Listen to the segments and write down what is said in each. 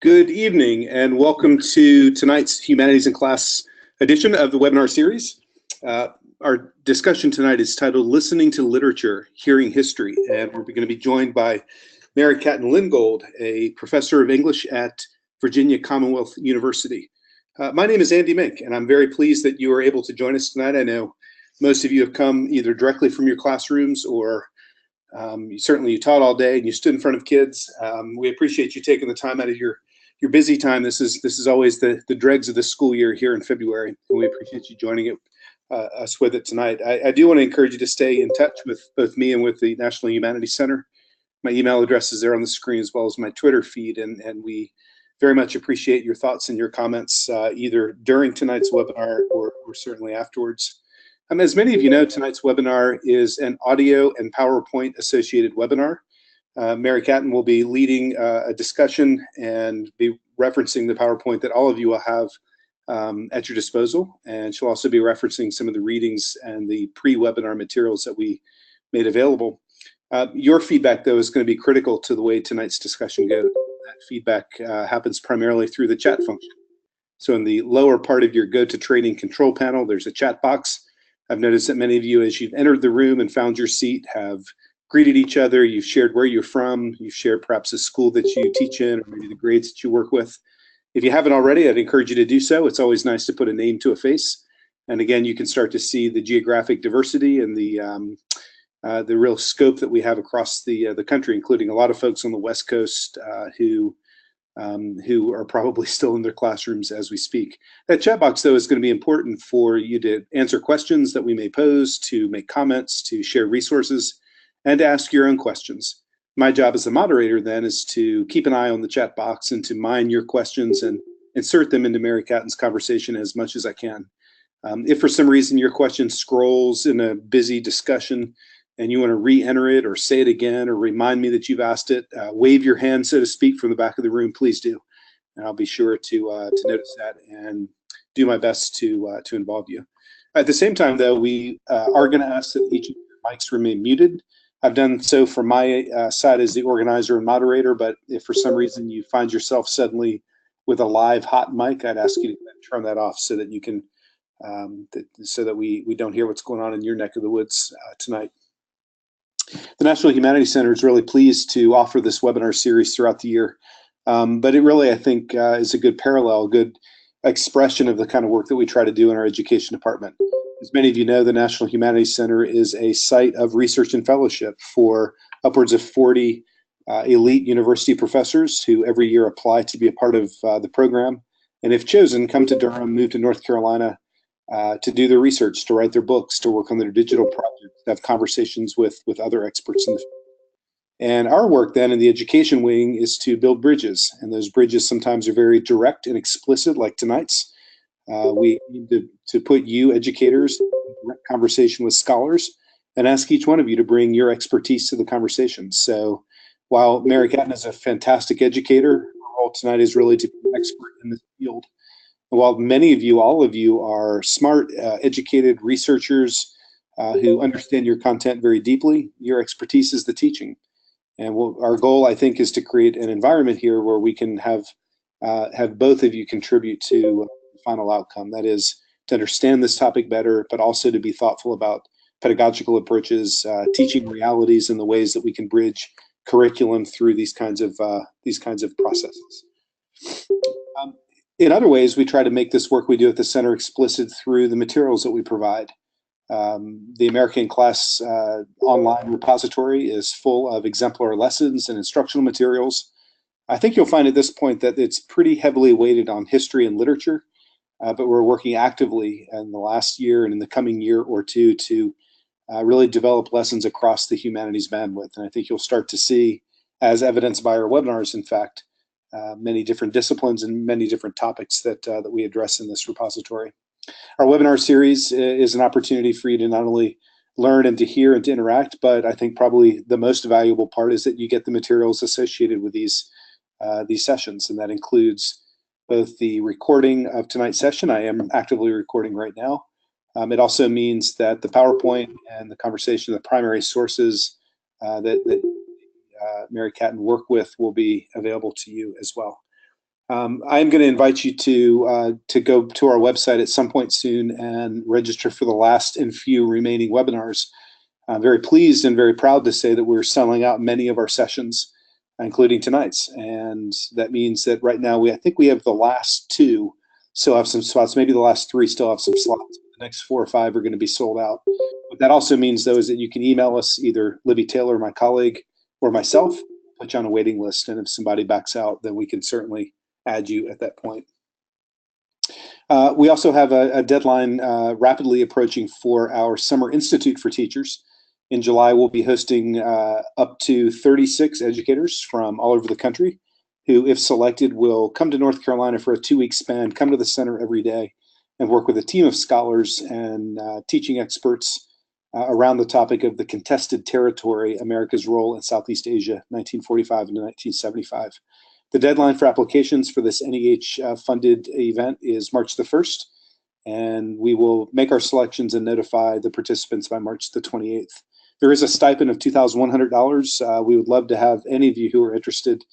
Good evening and welcome to tonight's Humanities in Class edition of the webinar series. Our discussion tonight is titled Listening to Literature, Hearing History, and we're going to be joined by Mary Caton Lingold, a professor of English at Virginia Commonwealth University. My name is Andy Mink, and I'm very pleased that you are able to join us tonight. I know most of you have come either directly from your classrooms or certainly you taught all day and you stood in front of kids. We appreciate you taking the time out of your busy time. This is always the dregs of the school year here in February, and we appreciate you joining us with it tonight. I do want to encourage you to stay in touch with both me and with the National Humanities Center. My email address is there on the screen, as well as my Twitter feed, and we very much appreciate your thoughts and your comments either during tonight's webinar or certainly afterwards. As many of you know, tonight's webinar is an audio and PowerPoint associated webinar. Mary Caton will be leading a discussion and be referencing the PowerPoint that all of you will have at your disposal. And she'll also be referencing some of the readings and the pre-webinar materials that we made available. Your feedback, though, is going to be critical to the way tonight's discussion goes. That feedback happens primarily through the chat function. So in the lower part of your GoToTraining control panel, there's a chat box. I've noticed that many of you, as you've entered the room and found your seat, have greeted each other. You've shared where you're from. You've shared perhaps the school that you teach in, or maybe the grades that you work with. If you haven't already, I'd encourage you to do so. It's always nice to put a name to a face. And again, you can start to see the geographic diversity and the real scope that we have across the country, including a lot of folks on the West Coast who are probably still in their classrooms as we speak. That chat box, though, is going to be important for you to answer questions that we may pose, to make comments, to share resources, and to ask your own questions. My job as the moderator, then, is to keep an eye on the chat box and to mine your questions and insert them into Mary Caton's conversation as much as I can. If for some reason your question scrolls in a busy discussion and you want to re-enter it or say it again or remind me that you've asked it, wave your hand, so to speak, from the back of the room, please do. And I'll be sure to notice that and do my best to involve you. At the same time, though, we are going to ask that each of your mics remain muted. I've done so from my side as the organizer and moderator, but if for some reason you find yourself suddenly with a live hot mic, I'd ask you to turn that off so that you can, so that we don't hear what's going on in your neck of the woods tonight. The National Humanities Center is really pleased to offer this webinar series throughout the year, but it really, I think, is a good parallel, a good expression of the kind of work that we try to do in our education department. As many of you know, the National Humanities Center is a site of research and fellowship for upwards of 40 elite university professors who every year apply to be a part of the program, and if chosen, come to Durham, move to North Carolina to do their research, to write their books, to work on their digital projects, to have conversations with other experts in the field. And our work then in the education wing is to build bridges, and those bridges sometimes are very direct and explicit, like tonight's. We need to put you, educators, in direct conversation with scholars and ask each one of you to bring your expertise to the conversation. So while Mary Caton is a fantastic educator, her role tonight is really to be an expert in this field. And while many of you, all of you, are smart, educated researchers who understand your content very deeply, your expertise is the teaching. And our goal, I think, is to create an environment here where we can have both of you contribute to the final outcome. That is, to understand this topic better, but also to be thoughtful about pedagogical approaches, teaching realities, and the ways that we can bridge curriculum through these kinds of processes. In other ways, we try to make this work we do at the center explicit through the materials that we provide. The American Class online repository is full of exemplar lessons and instructional materials. I think you'll find at this point that it's pretty heavily weighted on history and literature, but we're working actively in the last year and in the coming year or two to really develop lessons across the humanities bandwidth. And I think you'll start to see, as evidenced by our webinars, in fact, many different disciplines and many different topics that we address in this repository. Our webinar series is an opportunity for you to not only learn and to hear and to interact, but I think probably the most valuable part is that you get the materials associated with these sessions, and that includes both the recording of tonight's session. I am actively recording right now. It also means that the PowerPoint and the conversation, the primary sources that Mary Caton work with, will be available to you as well. I'm going to invite you to go to our website at some point soon and register for the last and few remaining webinars. I'm very pleased and very proud to say that we're selling out many of our sessions, including tonight's. And that means that right now I think we have the last two still have some spots. Maybe the last three still have some slots. The next 4 or 5 are going to be sold out. What that also means, though, is that you can email us, either Libby Taylor, my colleague, or myself, put you on a waiting list. And if somebody backs out, then we can certainly add you at that point. We also have a deadline rapidly approaching for our Summer Institute for Teachers. In July, we'll be hosting up to 36 educators from all over the country who, if selected, will come to North Carolina for a 2-week span, come to the center every day, and work with a team of scholars and teaching experts around the topic of the contested territory, America's role in Southeast Asia, 1945 to 1975. The deadline for applications for this NEH-funded event is March the 1st, and we will make our selections and notify the participants by March the 28th. There is a stipend of $2,100. We would love to have any of you who are interested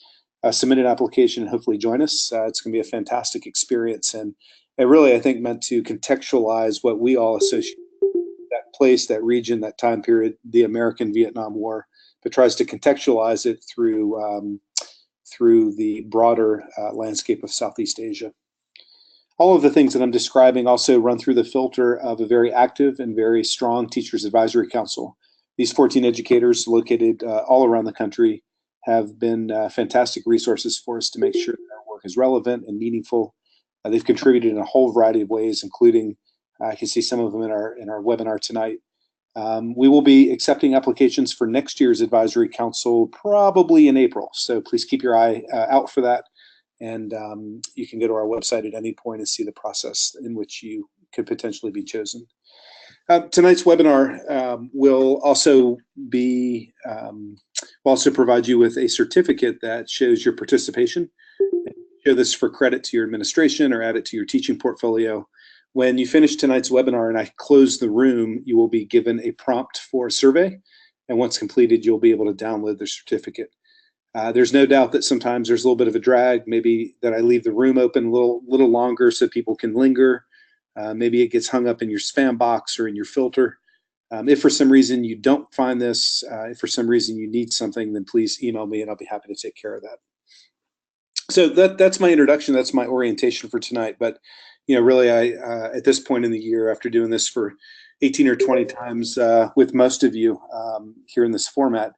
submit an application and hopefully join us. It's going to be a fantastic experience, and it really, I think, meant to contextualize what we all associate with that place, that region, that time period, the American-Vietnam War, but tries to contextualize it through the broader landscape of Southeast Asia. All of the things that I'm describing also run through the filter of a very active and very strong Teachers Advisory Council. These 14 educators located all around the country have been fantastic resources for us to make sure that our work is relevant and meaningful. They've contributed in a whole variety of ways, including, I can see some of them in our webinar tonight. We will be accepting applications for next year's Advisory Council probably in April, so please keep your eye out for that. And you can go to our website at any point and see the process in which you could potentially be chosen. Tonight's webinar will also provide you with a certificate that shows your participation. Show this for credit to your administration or add it to your teaching portfolio. When you finish tonight's webinar and I close the room, you will be given a prompt for a survey. And once completed, you'll be able to download the certificate. There's no doubt that sometimes there's a little bit of a drag, maybe that I leave the room open a little longer so people can linger. Maybe it gets hung up in your spam box or in your filter. If for some reason you don't find this, if for some reason you need something, then please email me and I'll be happy to take care of that. So that's my introduction. That's my orientation for tonight. But really, at this point in the year, after doing this for 18 or 20 times with most of you here in this format,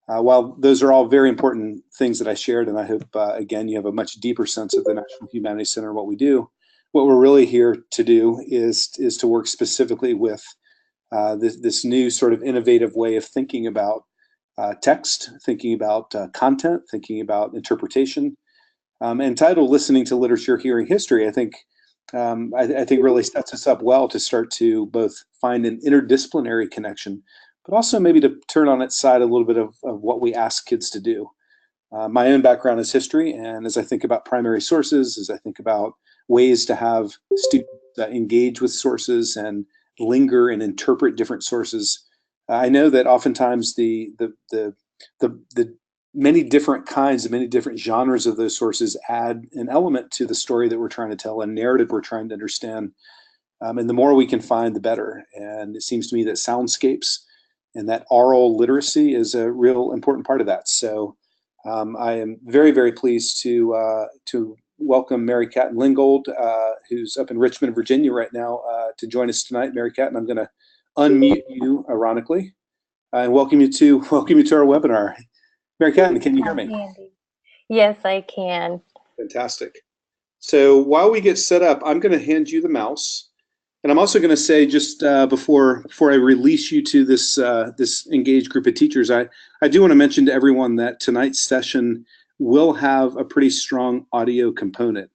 while those are all very important things that I shared, and I hope, again, you have a much deeper sense of the National Humanities Center and what we do, what we're really here to do is to work specifically with this new sort of innovative way of thinking about text, thinking about content, thinking about interpretation. Entitled "Listening to Literature, Hearing History," I think really sets us up well to start to both find an interdisciplinary connection, but also maybe to turn on its side a little bit of what we ask kids to do. My own background is history, and as I think about primary sources, as I think about ways to have students engage with sources and linger and interpret different sources, I know that oftentimes the many different kinds, many different genres of those sources add an element to the story that we're trying to tell, a narrative we're trying to understand. And the more we can find, the better. And it seems to me that soundscapes and that oral literacy is a real important part of that. So I am very, very pleased to welcome Mary Caton Lingold, who's up in Richmond, Virginia right now, to join us tonight. Mary Caton, I'm going to unmute you, ironically, and welcome you to our webinar. Mary Caton, can you hear me? Andy. Yes, I can. Fantastic. So while we get set up, I'm going to hand you the mouse. And I'm also going to say, just before I release you to this engaged group of teachers, I do want to mention to everyone that tonight's session will have a pretty strong audio component.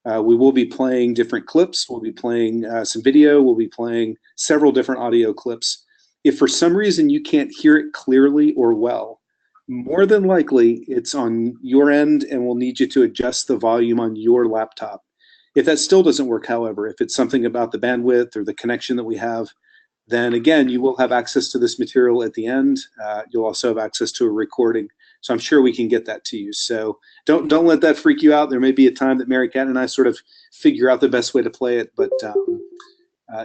We will be playing different clips. We'll be playing some video. We'll be playing several different audio clips. If for some reason you can't hear it clearly or well, more than likely it's on your end, and we'll need you to adjust the volume on your laptop. If that still doesn't work, however, if it's something about the bandwidth or the connection that we have, then again, you will have access to this material at the end. You'll also have access to a recording So I'm sure we can get that to you. So don't let that freak you out. There may be a time that Mary Cat and I sort of figure out the best way to play it, but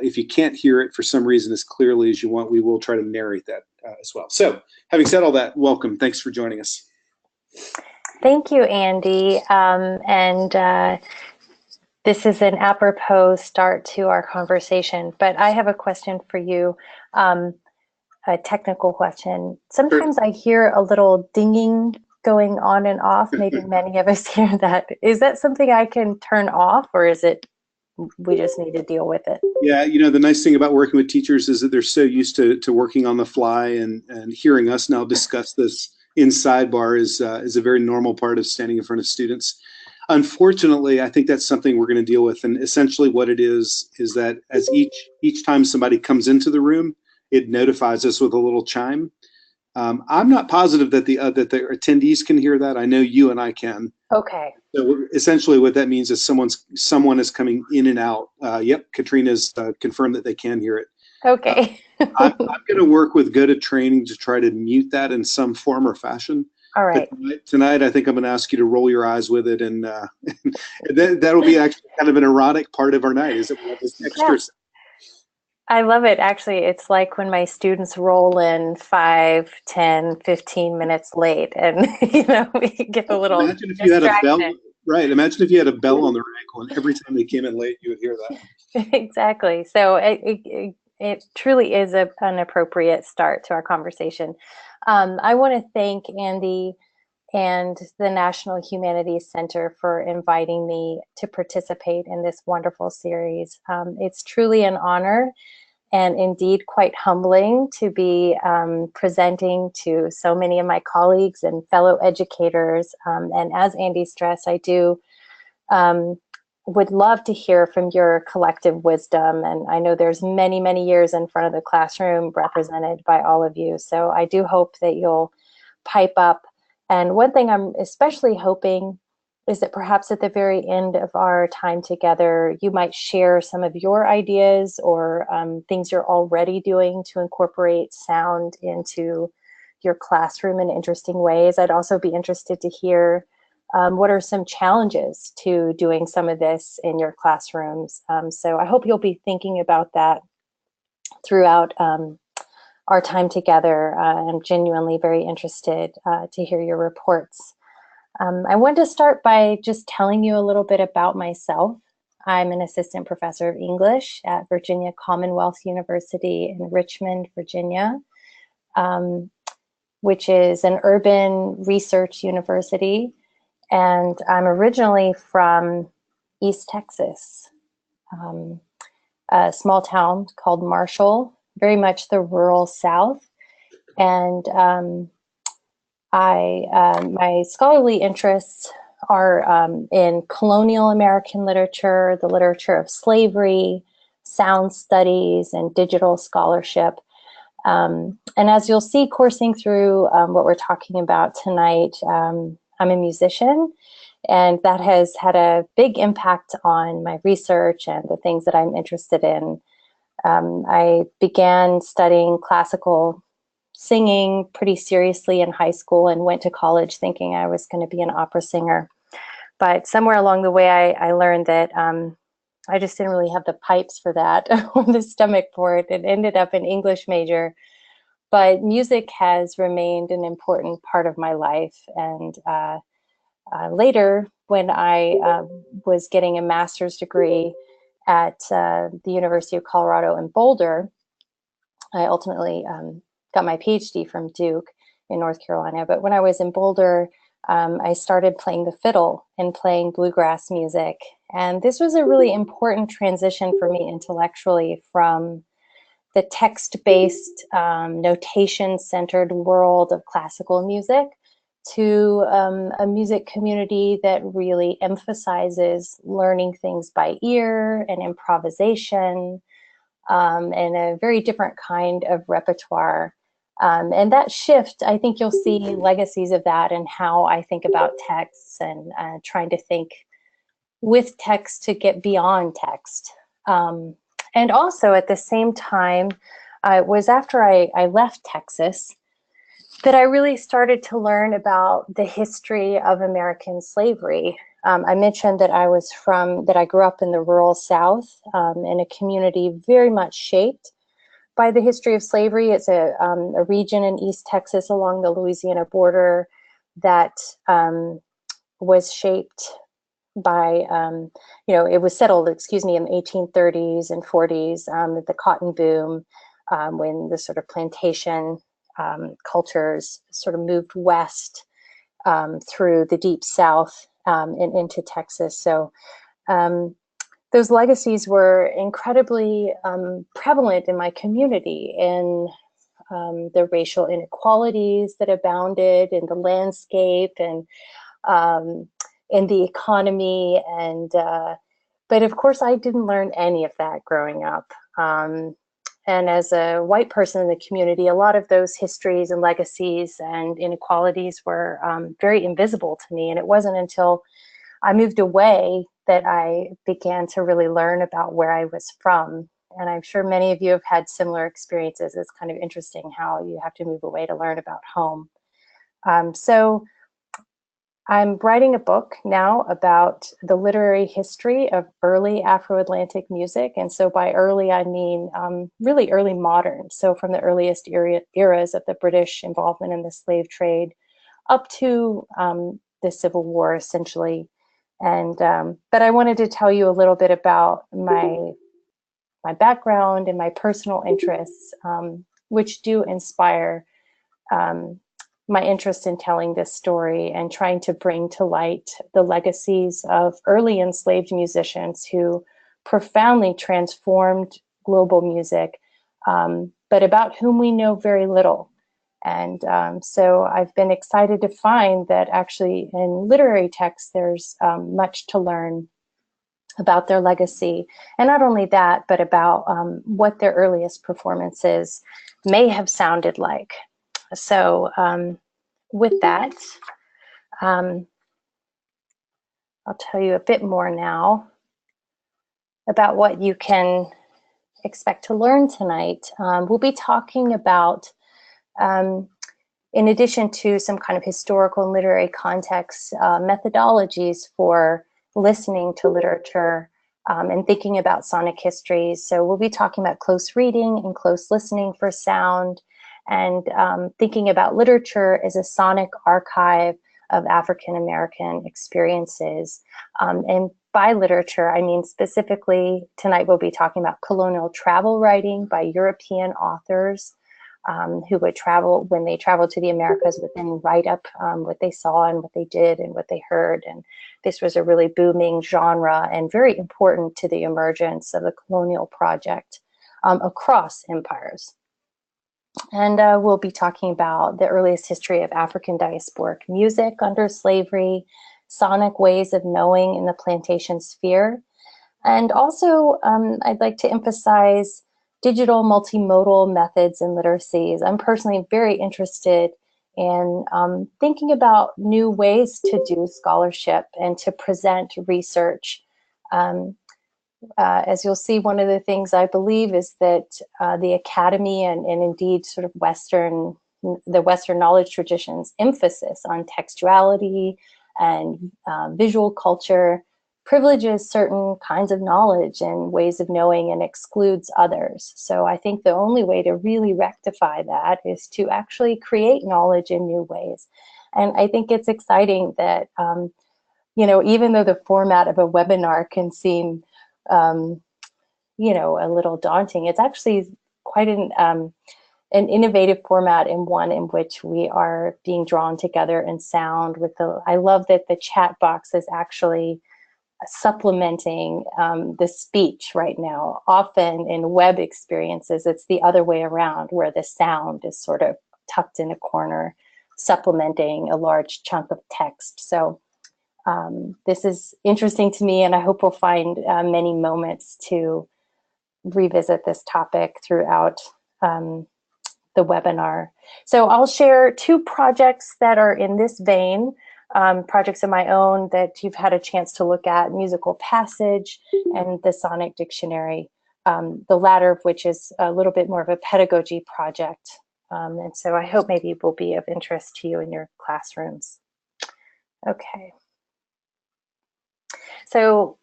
if you can't hear it for some reason as clearly as you want, we will try to narrate that as well. So having said all that, welcome. Thanks for joining us. Thank you, Andy. This is an apropos start to our conversation, but I have a question for you, a technical question. Sometimes I hear a little dinging going on and off. Maybe many of us hear that. Is that something I can turn off, or is it we just need to deal with it? Yeah, the nice thing about working with teachers is that they're so used to working on the fly, and hearing us now discuss this in sidebar is a very normal part of standing in front of students. Unfortunately, I think that's something we're going to deal with, and essentially what it is that as each time somebody comes into the room, it notifies us with a little chime. I'm not positive that the attendees can hear that. I know you and I can. Okay. So essentially, what that means is someone is coming in and out. Yep, Katrina's confirmed that they can hear it. Okay. I'm going to work with GoToTraining to try to mute that in some form or fashion. All right. But tonight, I think I'm going to ask you to roll your eyes with it, and that'll be actually kind of an erotic part of our night. Is that we have this extra? Yeah. I love it. Actually, it's like when my students roll in 5, 10, 15 minutes late, and we get a little Imagine if you had a bell. distracted. Right. Imagine if you had a bell on their ankle, and every time they came in late, you would hear that. Exactly. So it truly is an appropriate start to our conversation. I want to thank Andy and the National Humanities Center for inviting me to participate in this wonderful series. It's truly an honor and indeed quite humbling to be presenting to so many of my colleagues and fellow educators. And as Andy stressed, I do would love to hear from your collective wisdom. And I know there's many, many years in front of the classroom represented by all of you. So I do hope that you'll pipe up. And one thing I'm especially hoping is that perhaps at the very end of our time together, you might share some of your ideas or things you're already doing to incorporate sound into your classroom in interesting ways. I'd also be interested to hear what are some challenges to doing some of this in your classrooms. So I hope you'll be thinking about that throughout our time together. I'm genuinely very interested to hear your reports. I want to start by just telling you a little bit about myself. I'm an assistant professor of English at Virginia Commonwealth University in Richmond, Virginia, which is an urban research university. And I'm originally from East Texas, a small town called Marshall, very much the rural South. And my scholarly interests are in colonial American literature, the literature of slavery, sound studies, and digital scholarship. And as you'll see coursing through what we're talking about tonight, I'm a musician, and that has had a big impact on my research and the things that I'm interested in. I began studying classical singing pretty seriously in high school and went to college thinking I was going to be an opera singer. But somewhere along the way, I learned that I just didn't really have the pipes for that or the stomach for it. It ended up an English major. But music has remained an important part of my life. And later, when I was getting a master's degree at the University of Colorado in Boulder, I ultimately got my PhD from Duke in North Carolina. But when I was in Boulder, I started playing the fiddle and playing bluegrass music. And this was a really important transition for me intellectually from the text-based, notation-centered world of classical music to a music community that really emphasizes learning things by ear and improvisation, and a very different kind of repertoire. And that shift, I think you'll see legacies of that in how I think about texts and trying to think with text to get beyond text. And also at the same time, it was after I left Texas that I really started to learn about the history of American slavery. I mentioned that I grew up in the rural South, in a community very much shaped by the history of slavery. It's a region in East Texas along the Louisiana border that was shaped by, it was settled, in the 1830s and 40s, the cotton boom, when the sort of plantation cultures sort of moved west through the deep South and into Texas. So those legacies were incredibly prevalent in my community, in the racial inequalities that abounded in the landscape and in the economy. And but of course, I didn't learn any of that growing up. And as a white person in the community, a lot of those histories and legacies and inequalities were very invisible to me. And it wasn't until I moved away that I began to really learn about where I was from. And I'm sure many of you have had similar experiences. It's kind of interesting how you have to move away to learn about home. So I'm writing a book now about the literary history of early Afro-Atlantic music. And so by early, I mean really early modern. So from the earliest eras of the British involvement in the slave trade up to the Civil War, essentially. And but I wanted to tell you a little bit about my background and my personal interests, which do inspire my interest in telling this story and trying to bring to light the legacies of early enslaved musicians who profoundly transformed global music, but about whom we know very little. And so I've been excited to find that actually in literary texts, there's much to learn about their legacy. And not only that, but about what their earliest performances may have sounded like. So with that, I'll tell you a bit more now about what you can expect to learn tonight. We'll be talking about, in addition to some kind of historical and literary context, methodologies for listening to literature and thinking about sonic histories. So we'll be talking about close reading and close listening for sound, and thinking about literature as a sonic archive of African-American experiences. And by literature, I mean specifically, tonight we'll be talking about colonial travel writing by European authors who would travel, when they traveled to the Americas, would then write up what they saw and what they did and what they heard. And this was a really booming genre and very important to the emergence of the colonial project across empires. And we'll be talking about the earliest history of African diasporic music under slavery, sonic ways of knowing in the plantation sphere. And also, I'd like to emphasize digital multimodal methods and literacies. I'm personally very interested in thinking about new ways to do scholarship and to present research. As you'll see, one of the things I believe is that the academy and indeed sort of the Western knowledge tradition's emphasis on textuality and visual culture privileges certain kinds of knowledge and ways of knowing and excludes others. So I think the only way to really rectify that is to actually create knowledge in new ways. And I think it's exciting that, even though the format of a webinar can seem a little daunting, it's actually quite an innovative format, and one in which we are being drawn together in sound with I love that the chat box is actually supplementing the speech right now. Often in web experiences, it's the other way around, where the sound is sort of tucked in a corner, supplementing a large chunk of text. So this is interesting to me, and I hope we'll find many moments to revisit this topic throughout the webinar. So I'll share two projects that are in this vein, projects of my own that you've had a chance to look at: Musical Passage and the Sonic Dictionary, the latter of which is a little bit more of a pedagogy project. And so I hope maybe it will be of interest to you in your classrooms. Okay. So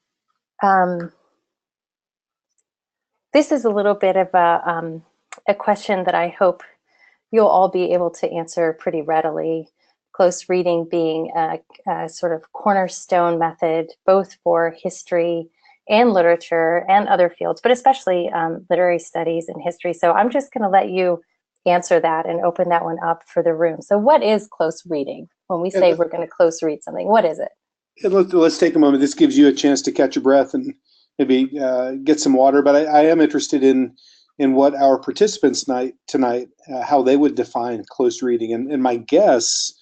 this is a little bit of a question that I hope you'll all be able to answer pretty readily. Close reading being a sort of cornerstone method, both for history and literature and other fields, but especially literary studies and history. So I'm just going to let you answer that and open that one up for the room. So what is close reading? When we say we're going to close read something, what is it? Let's take a moment. This gives you a chance to catch your breath and maybe get some water. But I am interested in what our participants tonight how they would define close reading. And my guess,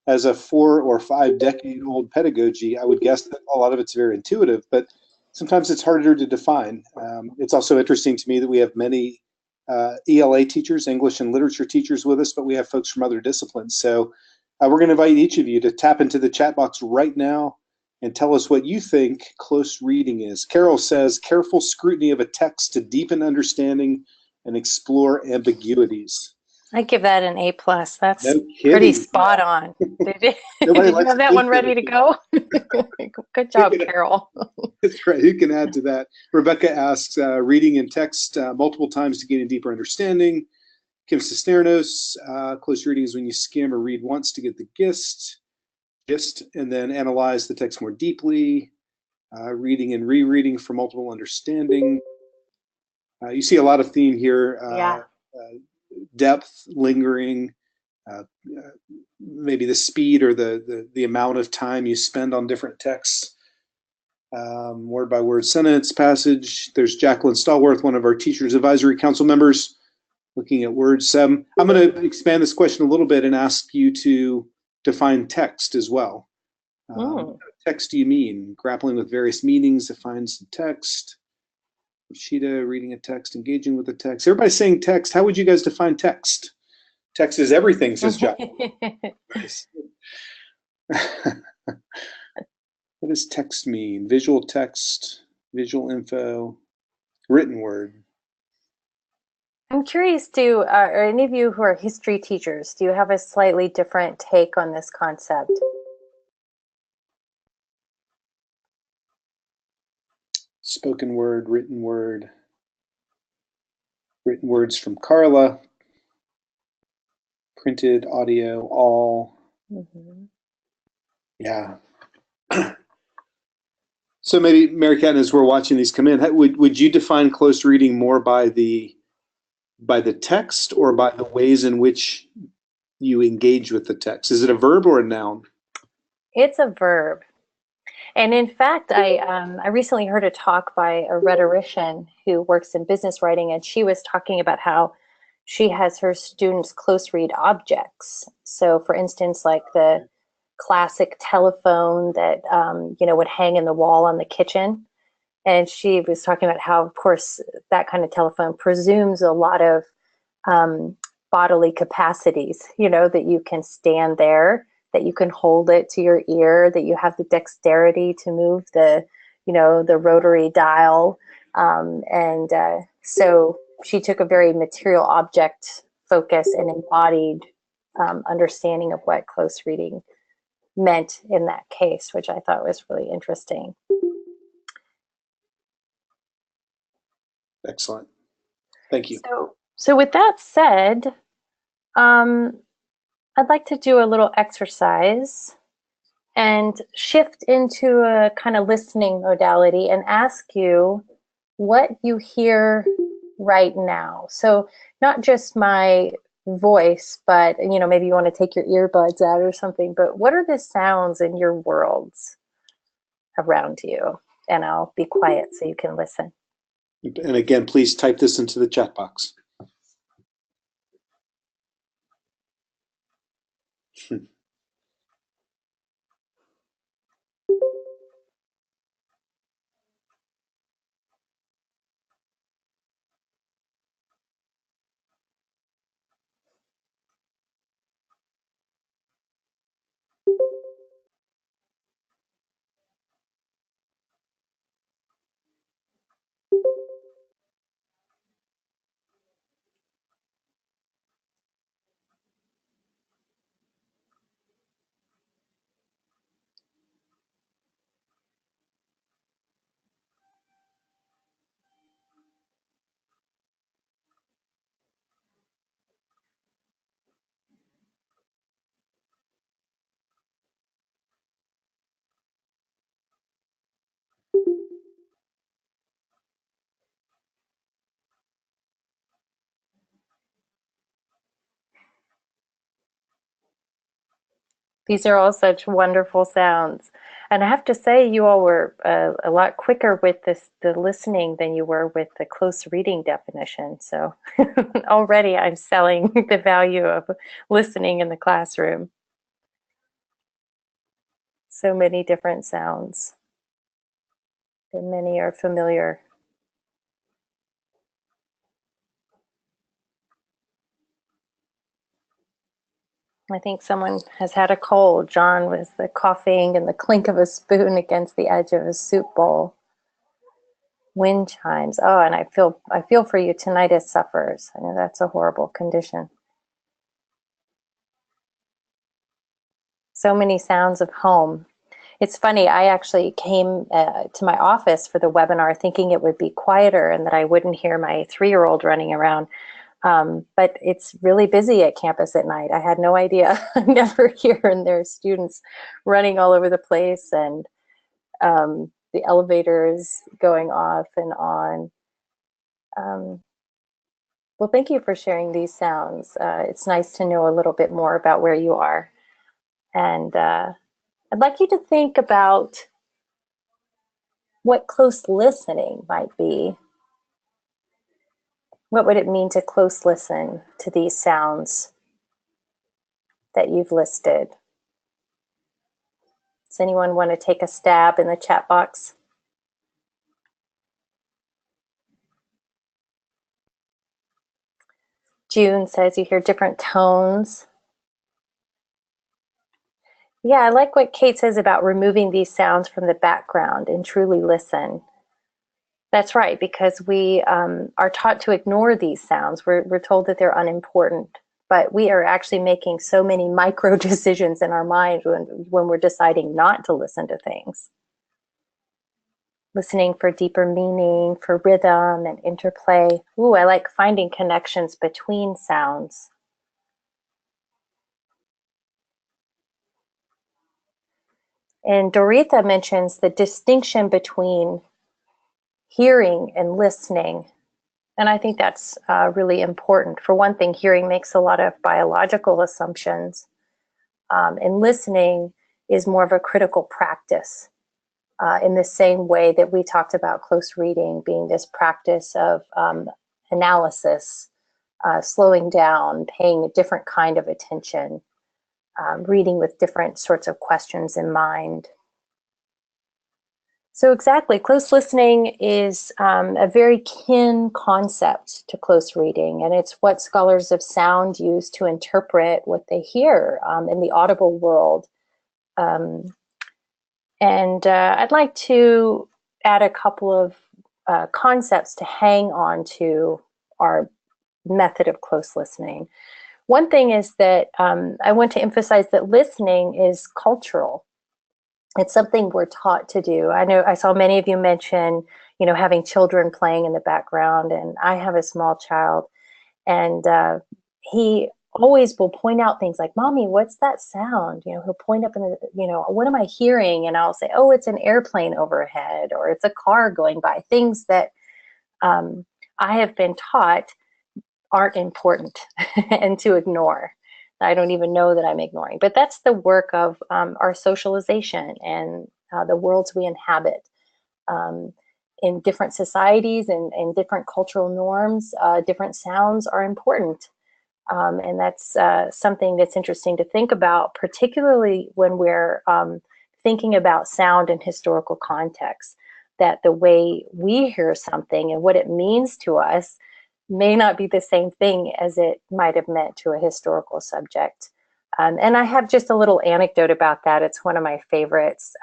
as a 4 or 5 decade old pedagogy, I would guess that a lot of it's very intuitive, but sometimes it's harder to define. It's also interesting to me that we have many ELA teachers, English and literature teachers with us, but we have folks from other disciplines. So we're going to invite each of you to tap into the chat box right now and tell us what you think close reading is. Carol says, careful scrutiny of a text to deepen understanding and explore ambiguities. I give that an A+. That's No pretty kidding. spot on. Did Nobody you likes have that one ready to go? Good job, Carol. That's right. Who can add to that? Rebecca asks, reading in text multiple times to gain a deeper understanding. Kim Cisneros, close reading is when you skim or read once to get the gist, and then analyze the text more deeply. Reading and rereading for multiple understanding. You see a lot of theme here. Yeah. Depth, lingering, maybe the speed or the amount of time you spend on different texts. Word by word sentence, passage. There's Jacqueline Stallworth, one of our Teachers Advisory Council members, looking at words. I'm going to expand this question a little bit and ask you to define text as well. What text do you mean? Grappling with various meanings defines the text. Rashida, reading a text, engaging with the text. Everybody's saying text. How would you guys define text? Text is everything, says John. What does text mean? Visual text, visual info, written word. I'm curious, are any of you who are history teachers, do you have a slightly different take on this concept? Spoken word, written words from Carla, printed, audio, all. Yeah. So maybe, Mary Caton, as we're watching these come in, would you define close reading more by the text or by the ways in which you engage with the text? Is it a verb or a noun? It's a verb. And in fact, I recently heard a talk by a rhetorician who works in business writing, and she was talking about how she has her students close read objects. So for instance, like the classic telephone that would hang in the wall on the kitchen. And she was talking about how, of course, that kind of telephone presumes a lot of bodily capacities, that you can stand there, that you can hold it to your ear, that you have the dexterity to move the rotary dial. So she took a very material object focus and embodied understanding of what close reading meant in that case, which I thought was really interesting. Excellent. Thank you. So with that said, I'd like to do a little exercise and shift into a kind of listening modality and ask you what you hear right now. So not just my voice, but maybe you want to take your earbuds out or something, but what are the sounds in your worlds around you? And I'll be quiet so you can listen. And again, please type this into the chat box. These are all such wonderful sounds. And I have to say, you all were a lot quicker with the listening than you were with the close reading definition. So already I'm selling the value of listening in the classroom. So many different sounds, and many are familiar. I think someone has had a cold. John was the coughing and the clink of a spoon against the edge of a soup bowl. Wind chimes. Oh, and I feel for you, tinnitus sufferers. I know that's a horrible condition. So many sounds of home. It's funny, I actually came to my office for the webinar thinking it would be quieter and that I wouldn't hear my 3-year-old running around. But it's really busy at campus at night. I had no idea. I never hear, and there are students running all over the place, and the elevators going off and on. Well, thank you for sharing these sounds. It's nice to know a little bit more about where you are. And I'd like you to think about what close listening might be. What would it mean to close listen to these sounds that you've listed? Does anyone want to take a stab in the chat box? June says you hear different tones. Yeah, I like what Kate says about removing these sounds from the background and truly listen. That's right, because we are taught to ignore these sounds. We're told that they're unimportant, but we are actually making so many micro decisions in our mind when we're deciding not to listen to things. Listening for deeper meaning, for rhythm and interplay. Ooh, I like finding connections between sounds. And Doretha mentions the distinction between hearing and listening. And I think that's really important. For one thing, hearing makes a lot of biological assumptions, and listening is more of a critical practice in the same way that we talked about close reading being this practice of analysis, slowing down, paying a different kind of attention, reading with different sorts of questions in mind. So exactly, close listening is a very kin concept to close reading, and it's what scholars of sound use to interpret what they hear in the audible world. And I'd like to add a couple of concepts to hang on to our method of close listening. One thing is that I want to emphasize that listening is cultural. It's something we're taught to do. I know I saw many of you mention, having children playing in the background, and I have a small child, and he always will point out things like, "Mommy, what's that sound?" He'll point up and, "What am I hearing?" And I'll say, "Oh, it's an airplane overhead, or it's a car going by." Things that I have been taught aren't important and to ignore. I don't even know that I'm ignoring, but that's the work of our socialization and the worlds we inhabit. In different societies and different cultural norms, different sounds are important. And that's something that's interesting to think about, particularly when we're thinking about sound in historical context, that the way we hear something and what it means to us may not be the same thing as it might have meant to a historical subject. And I have just a little anecdote about that. It's one of my favorites.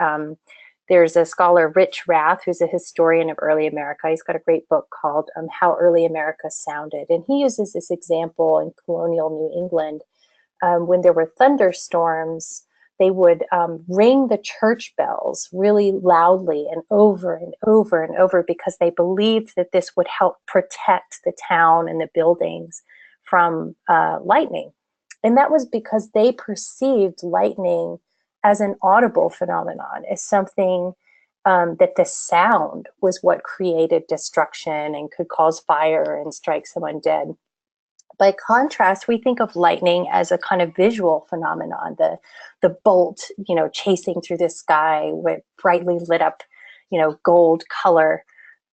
There's a scholar, Rich Rath, who's a historian of early America. He's got a great book called How Early America Sounded. And he uses this example in colonial New England. When there were thunderstorms, they would ring the church bells really loudly and over and over and over because they believed that this would help protect the town and the buildings from lightning. And that was because they perceived lightning as an audible phenomenon, as something that the sound was what created destruction and could cause fire and strike someone dead. By contrast, we think of lightning as a kind of visual phenomenon, the bolt, chasing through the sky with brightly lit up, gold color.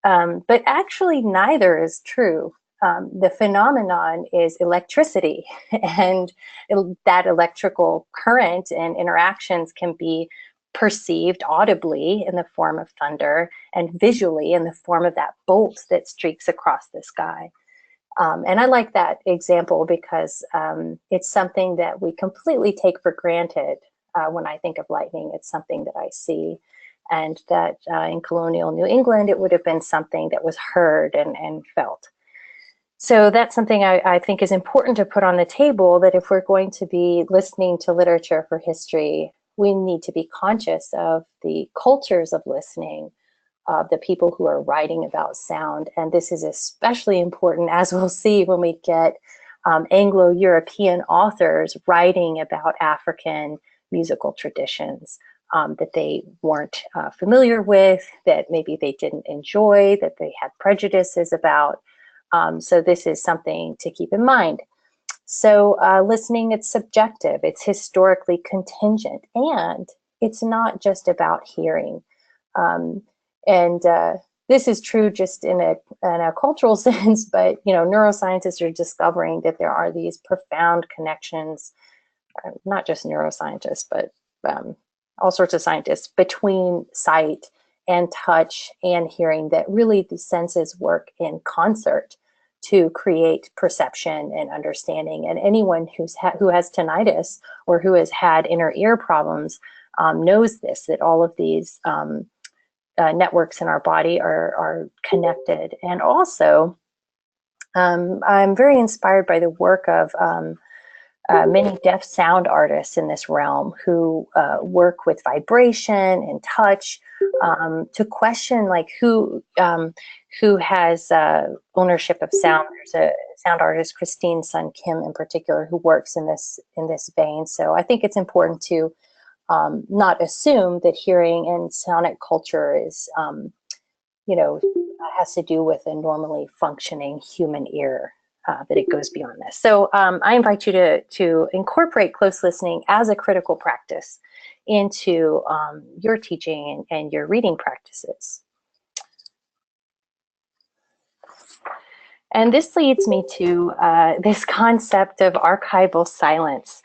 But actually, neither is true. The phenomenon is electricity, and that electrical current and interactions can be perceived audibly in the form of thunder and visually in the form of that bolt that streaks across the sky. And I like that example because it's something that we completely take for granted when I think of lightning. It's something that I see, and that in colonial New England, it would have been something that was heard and felt. So that's something I think is important to put on the table, that if we're going to be listening to literature for history, we need to be conscious of the cultures of listening, the people who are writing about sound. And this is especially important, as we'll see when we get Anglo-European authors writing about African musical traditions that they weren't familiar with, that maybe they didn't enjoy, that they had prejudices about. So this is something to keep in mind. So listening, it's subjective, it's historically contingent, and it's not just about hearing. And this is true just in a cultural sense, but neuroscientists are discovering that there are these profound connections, not just neuroscientists, but all sorts of scientists, between sight and touch and hearing, that really the senses work in concert to create perception and understanding. And anyone who has tinnitus or who has had inner ear problems knows this, that all of these networks in our body are connected. And also, I'm very inspired by the work of many deaf sound artists in this realm who work with vibration and touch to question, like, who has ownership of sound. There's a sound artist, Christine Sun Kim in particular, who works in this vein. So I think it's important to not assume that hearing and sonic culture is, has to do with a normally functioning human ear, that it goes beyond this. So I invite you to incorporate close listening as a critical practice into your teaching and your reading practices. And this leads me to this concept of archival silence.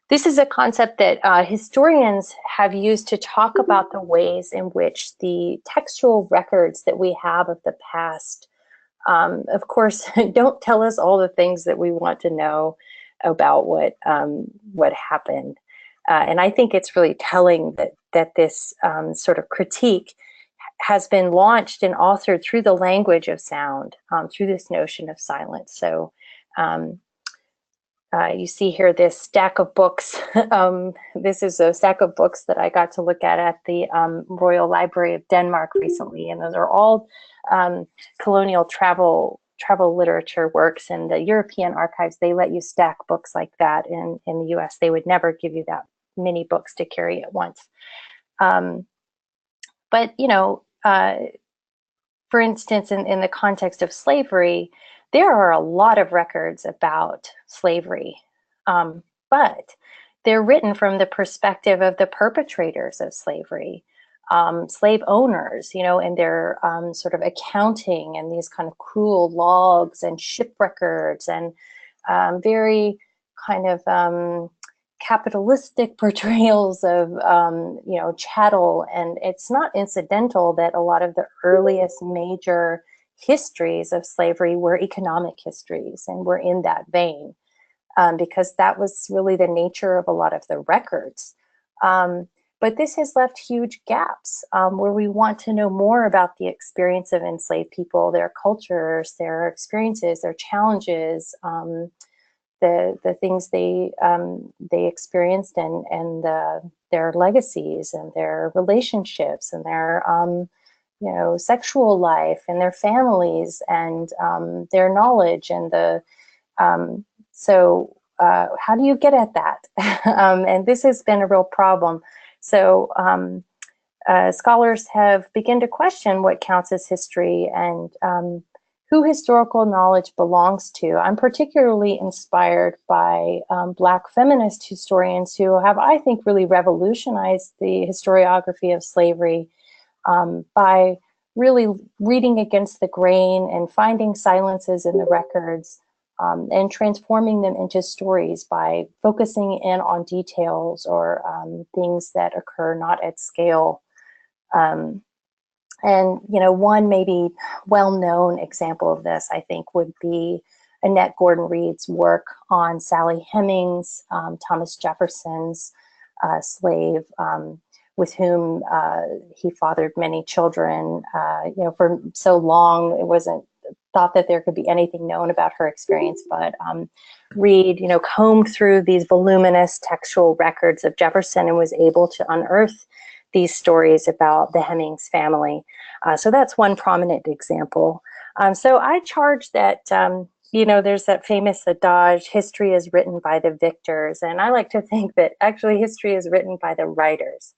This is a concept that historians have used to talk about the ways in which the textual records that we have of the past, of course, don't tell us all the things that we want to know about what happened. And I think it's really telling that this sort of critique has been launched and authored through the language of sound, through this notion of silence. So you see here this stack of books. This is a stack of books that I got to look at the Royal Library of Denmark recently, and those are all colonial travel literature works. And the European archives, they let you stack books like that. In the US, they would never give you that many books to carry at once. But for instance, in the context of slavery, there are a lot of records about slavery, but they're written from the perspective of the perpetrators of slavery, slave owners, and their sort of accounting and these kind of cruel logs and ship records and very kind of capitalistic portrayals of chattel. And it's not incidental that a lot of the earliest major histories of slavery were economic histories and were in that vein, because that was really the nature of a lot of the records. But this has left huge gaps where we want to know more about the experience of enslaved people, their cultures, their experiences, their challenges, the things they experienced, and their legacies and their relationships and their sexual life and their families and their knowledge and so how do you get at that? And this has been a real problem. So scholars have begun to question what counts as history and who historical knowledge belongs to. I'm particularly inspired by Black feminist historians who have, I think, really revolutionized the historiography of slavery by really reading against the grain and finding silences in the records and transforming them into stories by focusing in on details or things that occur not at scale. And, you know, one maybe well-known example of this, I think, would be Annette Gordon-Reed's work on Sally Hemings, Thomas Jefferson's slave, with whom he fathered many children. You know, for so long, it wasn't thought that there could be anything known about her experience, but Reed, you know, combed through these voluminous textual records of Jefferson and was able to unearth these stories about the Hemings family. So that's one prominent example. So I charge that, you know, there's that famous adage, history is written by the victors. And I like to think that actually history is written by the writers.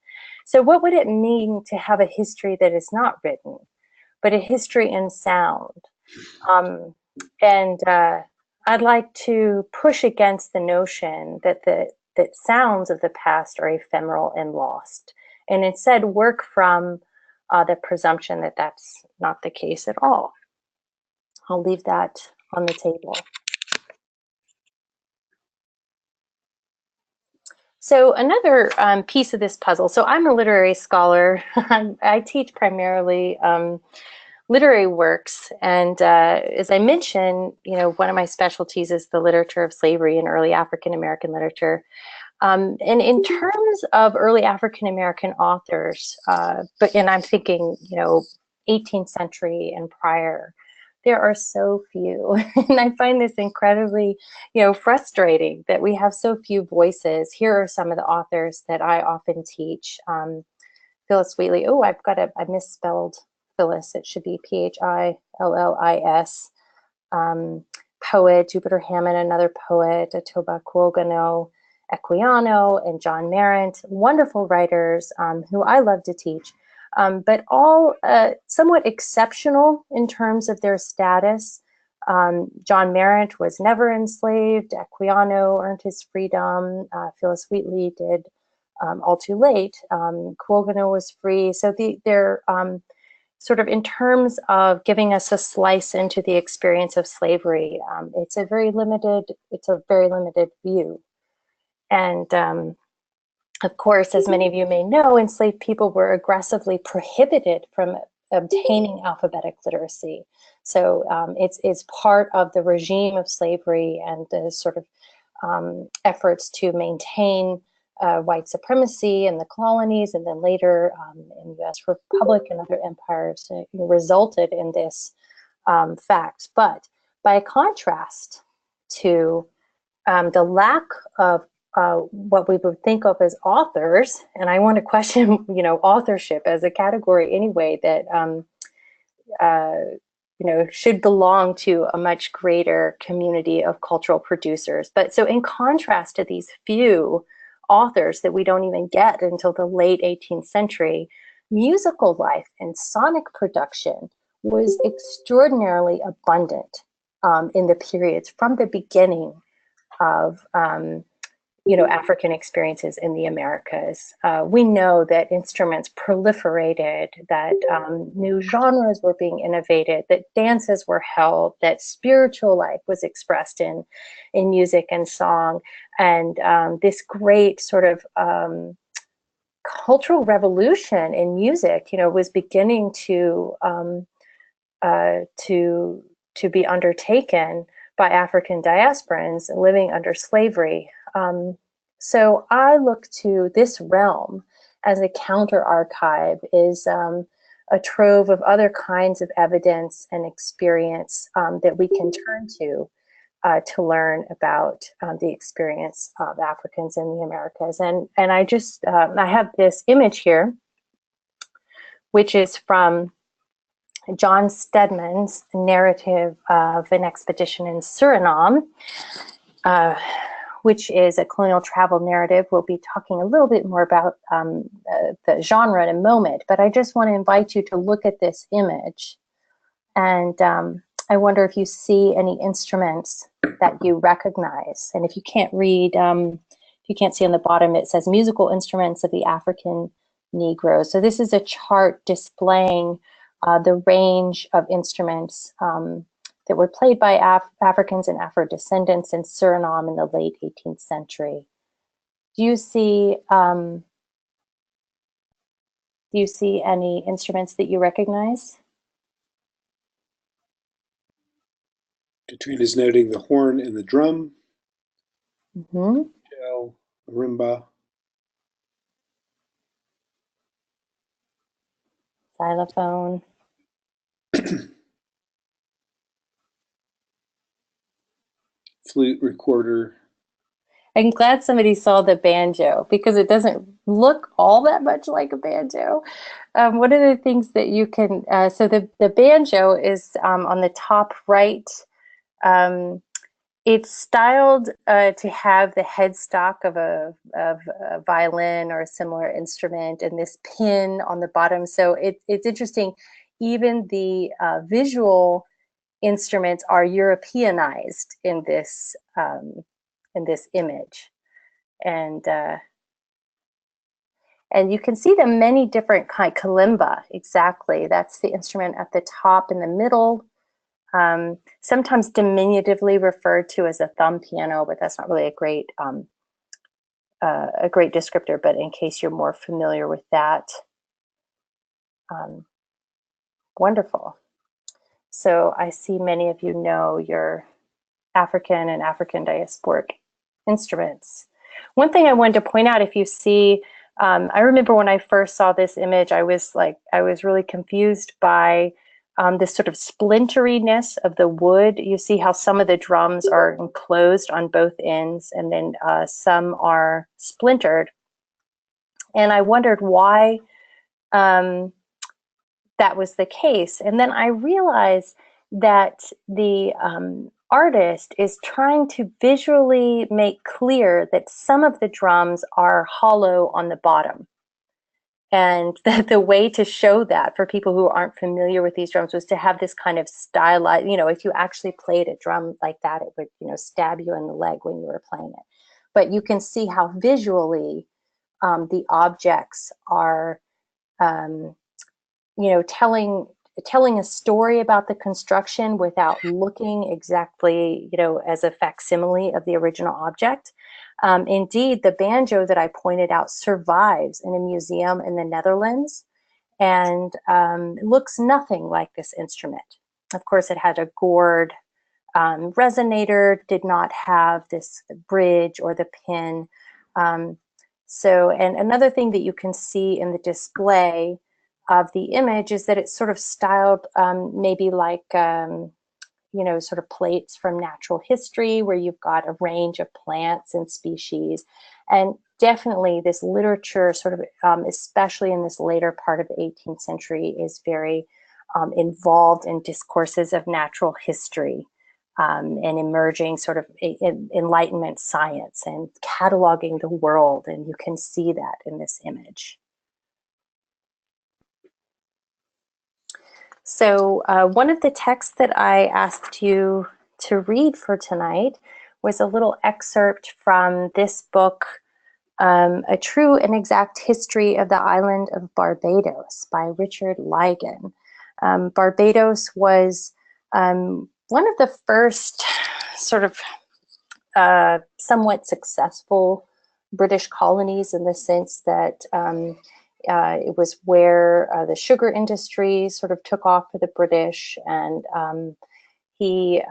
So what would it mean to have a history that is not written, but a history in sound? I'd like to push against the notion that that sounds of the past are ephemeral and lost, and instead work from the presumption that that's not the case at all. I'll leave that on the table. So another piece of this puzzle, so I'm a literary scholar. I teach primarily literary works, and as I mentioned, you know, one of my specialties is the literature of slavery and early African American literature. And in terms of early African American authors, and I'm thinking, you know, 18th century and prior, there are so few, and I find this incredibly, you know, frustrating that we have so few voices. Here are some of the authors that I often teach. Phyllis Wheatley. Oh, I misspelled Phyllis. It should be Phillis. Poet Jupiter Hammond, another poet, Atoba Kuogano, Equiano, and John Marrant, wonderful writers who I love to teach, but all somewhat exceptional in terms of their status. John Marrant was never enslaved. Equiano earned his freedom. Phyllis Wheatley did all too late. Kuogano was free. So they're sort of in terms of giving us a slice into the experience of slavery, it's a very limited view. And of course, as many of you may know, enslaved people were aggressively prohibited from obtaining alphabetic literacy. So it's part of the regime of slavery and the sort of efforts to maintain white supremacy in the colonies, and then later in the U.S. Republic and other empires, resulted in this fact. But by contrast to the lack of what we would think of as authors, and I want to question, you know, authorship as a category anyway, that you know, should belong to a much greater community of cultural producers. But so in contrast to these few authors that we don't even get until the late 18th century, musical life and sonic production was extraordinarily abundant in the periods from the beginning of you know, African experiences in the Americas. We know that instruments proliferated, that new genres were being innovated, that dances were held, that spiritual life was expressed in music and song, and this great sort of cultural revolution in music, you know, was beginning to be undertaken by African diasporans living under slavery. So I look to this realm as a counter archive, is a trove of other kinds of evidence and experience that we can turn to learn about the experience of Africans in the Americas. And I just, I have this image here, which is from John Stedman's narrative of an expedition in Suriname, which is a colonial travel narrative. We'll be talking a little bit more about the genre in a moment, but I just want to invite you to look at this image. And I wonder if you see any instruments that you recognize. And if you can't read, if you can't see on the bottom, it says musical instruments of the African Negroes. So this is a chart displaying the range of instruments that were played by Africans and Afro-descendants in Suriname in the late 18th century. Do you see any instruments that you recognize? Katrina's noting the horn and the drum. Mm-hmm. Shell, marimba. Xylophone. Flute, recorder. I'm glad somebody saw the banjo because it doesn't look all that much like a banjo. One of the things that you can, so the banjo is on the top right. It's styled to have the headstock of a violin or a similar instrument, and this pin on the bottom. So it's interesting. Even the visual instruments are Europeanized in this image, and you can see the many different kind. Kalimba, exactly. That's the instrument at the top in the middle. Sometimes diminutively referred to as a thumb piano, but that's not really a great descriptor. But in case you're more familiar with that, wonderful. So I see many of you know your African and African diasporic instruments. One thing I wanted to point out, if you see, I remember when I first saw this image, I was really confused by this sort of splinteriness of the wood. You see how some of the drums are enclosed on both ends, and then some are splintered. And I wondered why that was the case. And then I realized that the artist is trying to visually make clear that some of the drums are hollow on the bottom. And the way to show that for people who aren't familiar with these drums was to have this kind of stylized, if you actually played a drum like that, it would, stab you in the leg when you were playing it. But you can see how visually the objects are, telling a story about the construction without looking exactly, as a facsimile of the original object. Indeed, the banjo that I pointed out survives in a museum in the Netherlands and looks nothing like this instrument. Of course, it had a gourd resonator, did not have this bridge or the pin. And another thing that you can see in the display of the image is that it's sort of styled maybe like sort of plates from natural history, where you've got a range of plants and species. And definitely this literature sort of, especially in this later part of the 18th century, is very involved in discourses of natural history and emerging sort of Enlightenment science and cataloging the world. And you can see that in this image. So one of the texts that I asked you to read for tonight was a little excerpt from this book, A True and Exact History of the Island of Barbados by Richard Ligon. Barbados was one of the first sort of somewhat successful British colonies, in the sense that it was where the sugar industry sort of took off for the British, and he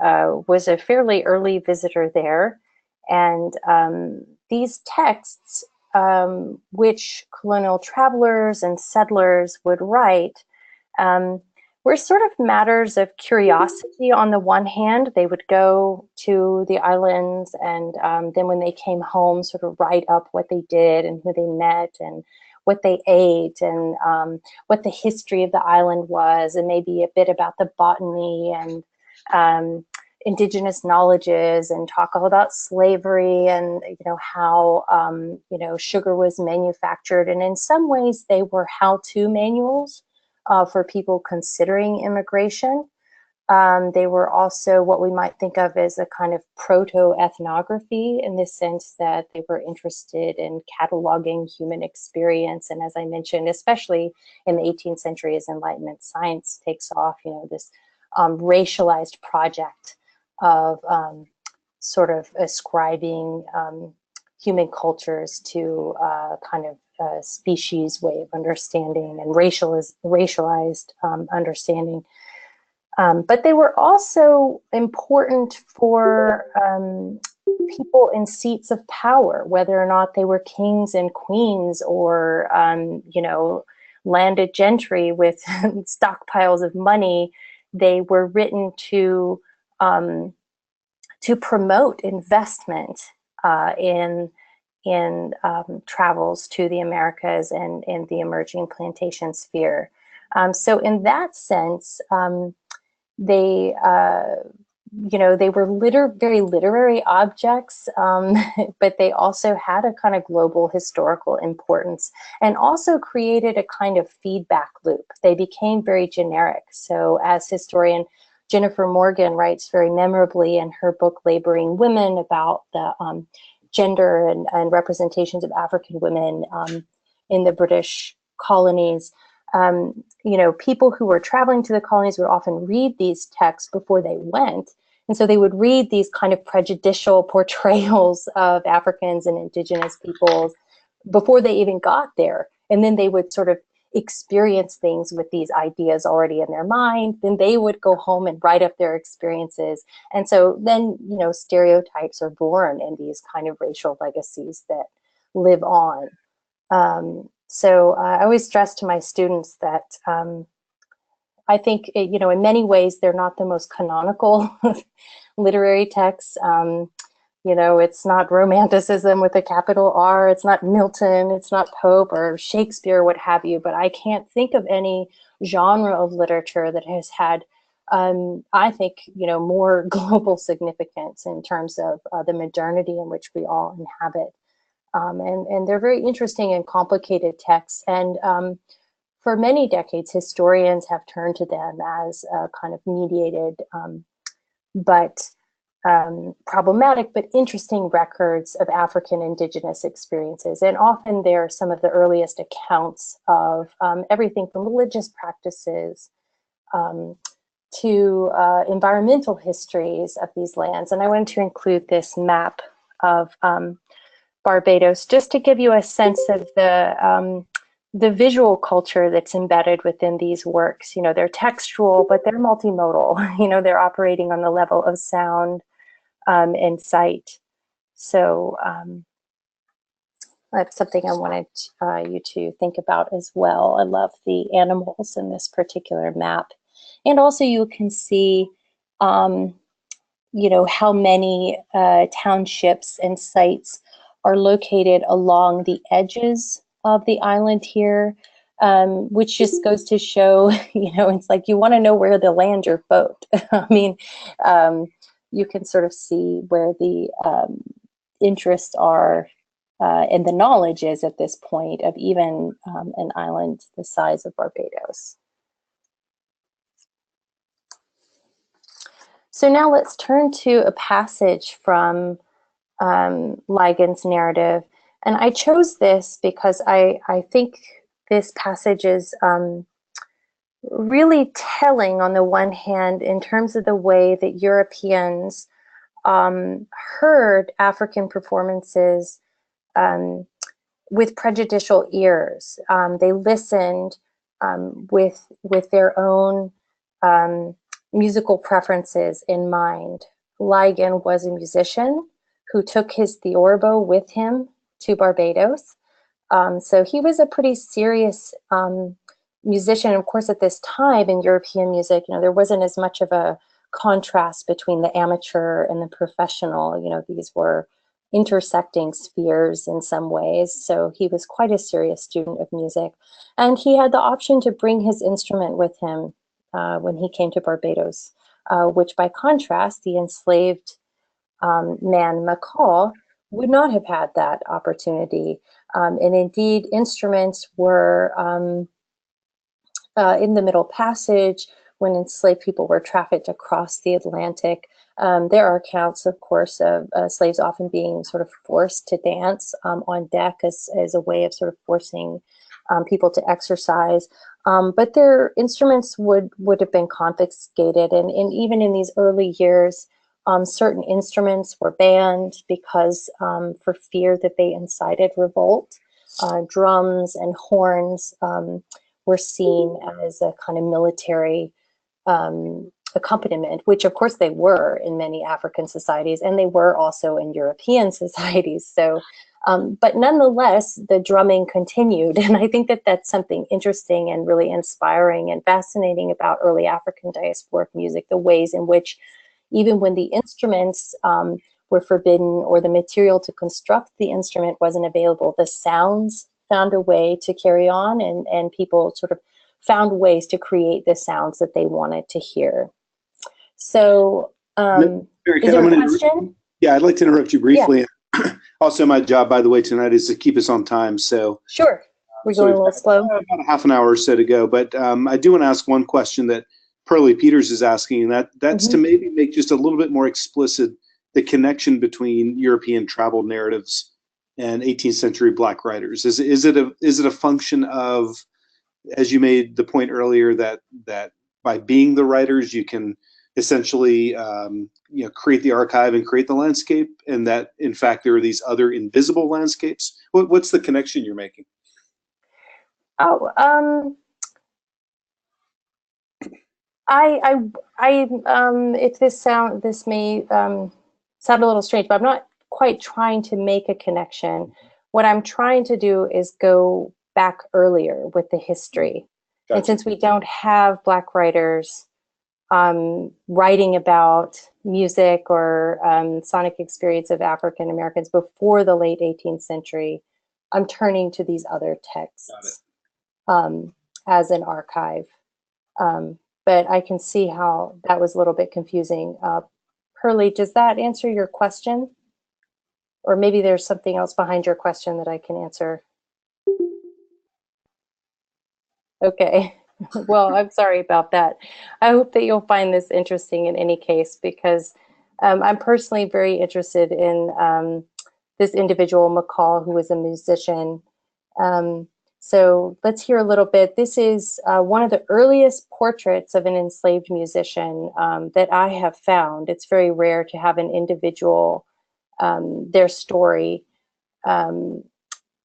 was a fairly early visitor there. And these texts, which colonial travelers and settlers would write, were sort of matters of curiosity. On the one hand, they would go to the islands and then when they came home, sort of write up what they did and who they met and what they ate and what the history of the island was, and maybe a bit about the botany and indigenous knowledges, and talk all about slavery and how sugar was manufactured. And in some ways they were how-to manuals for people considering immigration. They were also what we might think of as a kind of proto-ethnography, in the sense that they were interested in cataloging human experience. And as I mentioned, especially in the 18th century, as Enlightenment science takes off, this racialized project of sort of ascribing human cultures to kind of a species way of understanding and racialized understanding. But they were also important for people in seats of power, whether or not they were kings and queens or, landed gentry with stockpiles of money. They were written to promote investment in travels to the Americas and in the emerging plantation sphere. So in that sense, they were very literary objects, but they also had a kind of global historical importance and also created a kind of feedback loop. They became very generic. So as historian Jennifer Morgan writes very memorably in her book Laboring Women about the gender and representations of African women in the British colonies, people who were traveling to the colonies would often read these texts before they went. And so they would read these kind of prejudicial portrayals of Africans and indigenous peoples before they even got there. And then they would sort of experience things with these ideas already in their mind. Then they would go home and write up their experiences. And so then, stereotypes are born in these kind of racial legacies that live on. So I always stress to my students that I think, in many ways, they're not the most canonical literary texts. It's not Romanticism with a capital R, it's not Milton, it's not Pope or Shakespeare, what have you, but I can't think of any genre of literature that has had, I think, more global significance in terms of the modernity in which we all inhabit. And they're very interesting and complicated texts. And for many decades, historians have turned to them as a kind of mediated, but problematic, but interesting records of African indigenous experiences. And often they're some of the earliest accounts of everything from religious practices to environmental histories of these lands. And I wanted to include this map of Barbados, just to give you a sense of the visual culture that's embedded within these works. They're textual, but they're multimodal. They're operating on the level of sound and sight. So that's something I wanted you to think about as well. I love the animals in this particular map. And also you can see how many townships and sites are located along the edges of the island here, which just goes to show, it's like you want to know where to land your boat. I mean, you can sort of see where the interests are and the knowledge is at this point of even an island the size of Barbados. So now let's turn to a passage from Ligon's narrative. And I chose this because I think this passage is really telling on the one hand in terms of the way that Europeans heard African performances with prejudicial ears. They listened with their own musical preferences in mind. Ligon was a musician who took his theorbo with him to Barbados. So he was a pretty serious musician. Of course, at this time in European music, there wasn't as much of a contrast between the amateur and the professional. These were intersecting spheres in some ways. So he was quite a serious student of music. And he had the option to bring his instrument with him when he came to Barbados, which by contrast, the enslaved man Macaw would not have had that opportunity. And indeed, instruments were in the Middle Passage when enslaved people were trafficked across the Atlantic. There are accounts, of course, of slaves often being sort of forced to dance on deck as a way of sort of forcing people to exercise. But their instruments would have been confiscated. And even in these early years, certain instruments were banned because for fear that they incited revolt. Drums and horns were seen as a kind of military accompaniment, which of course they were in many African societies, and they were also in European societies. So, but nonetheless, the drumming continued. And I think that that's something interesting and really inspiring and fascinating about early African diasporic music, the ways in which even when the instruments were forbidden or the material to construct the instrument wasn't available, the sounds found a way to carry on, and people sort of found ways to create the sounds that they wanted to hear. So, is there a question? Yeah, I'd like to interrupt you briefly. Yeah. Also, my job, by the way, tonight is to keep us on time. So sure, we're going a little slow. About a half an hour or so to go, but I do want to ask one question that Pearlie Peters is asking, and that's to maybe make just a little bit more explicit the connection between European travel narratives and 18th century Black writers. Is it a function of, as you made the point earlier, that by being the writers you can essentially create the archive and create the landscape, and that in fact there are these other invisible landscapes? What's the connection you're making? If this may sound a little strange, but I'm not quite trying to make a connection. What I'm trying to do is go back earlier with the history. Gotcha. And since we don't have Black writers writing about music or sonic experience of African Americans before the late 18th century, I'm turning to these other texts as an archive. But I can see how that was a little bit confusing. Pearlie, does that answer your question? Or maybe there's something else behind your question that I can answer. Okay, well, I'm sorry about that. I hope that you'll find this interesting in any case, because I'm personally very interested in this individual, McCall, who was a musician. So let's hear a little bit. This is one of the earliest portraits of an enslaved musician that I have found. It's very rare to have an individual, their story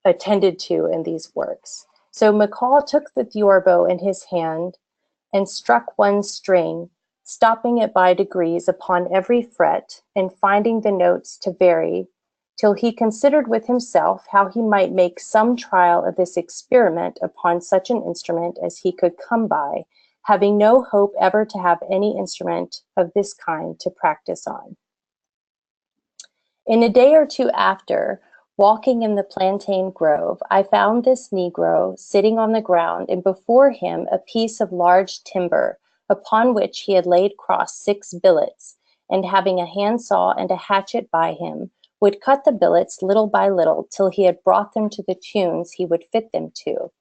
attended to in these works. So McCall took the theorbo in his hand and struck one string, stopping it by degrees upon every fret and finding the notes to vary, till he considered with himself how he might make some trial of this experiment upon such an instrument as he could come by, having no hope ever to have any instrument of this kind to practice on. In a day or two after, walking in the plantain grove, I found this Negro sitting on the ground, and before him a piece of large timber, upon which he had laid cross 6 billets, and having a handsaw and a hatchet by him, would cut the billets little by little till he had brought them to the tunes he would fit them to.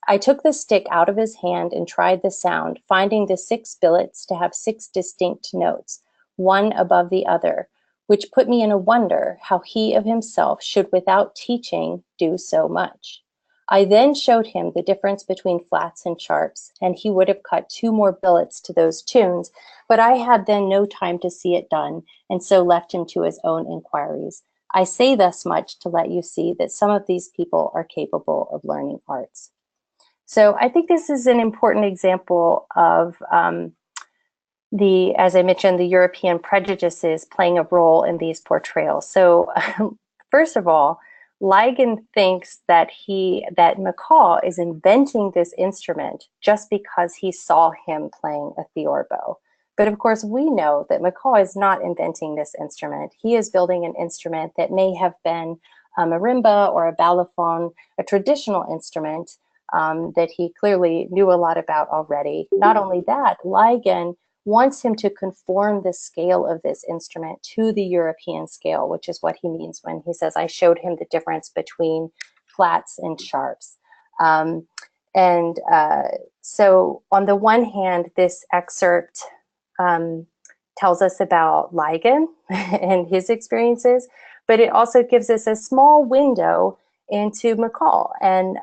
I took the stick out of his hand and tried the sound, finding the 6 billets to have 6 distinct notes, one above the other, which put me in a wonder how he of himself should without teaching do so much. I then showed him the difference between flats and sharps, and he would have cut 2 more billets to those tunes, but I had then no time to see it done, and so left him to his own inquiries. I say thus much to let you see that some of these people are capable of learning arts. So I think this is an important example of as I mentioned, the European prejudices playing a role in these portrayals. So first of all, Ligon thinks that McCall is inventing this instrument just because he saw him playing a theorbo. But of course, we know that McCall is not inventing this instrument. He is building an instrument that may have been a marimba or a balafon, a traditional instrument that he clearly knew a lot about already. Not only that, Ligon wants him to conform the scale of this instrument to the European scale, which is what he means when he says, I showed him the difference between flats and sharps. So on the one hand, this excerpt tells us about Ligon and his experiences, but it also gives us a small window into McCall. And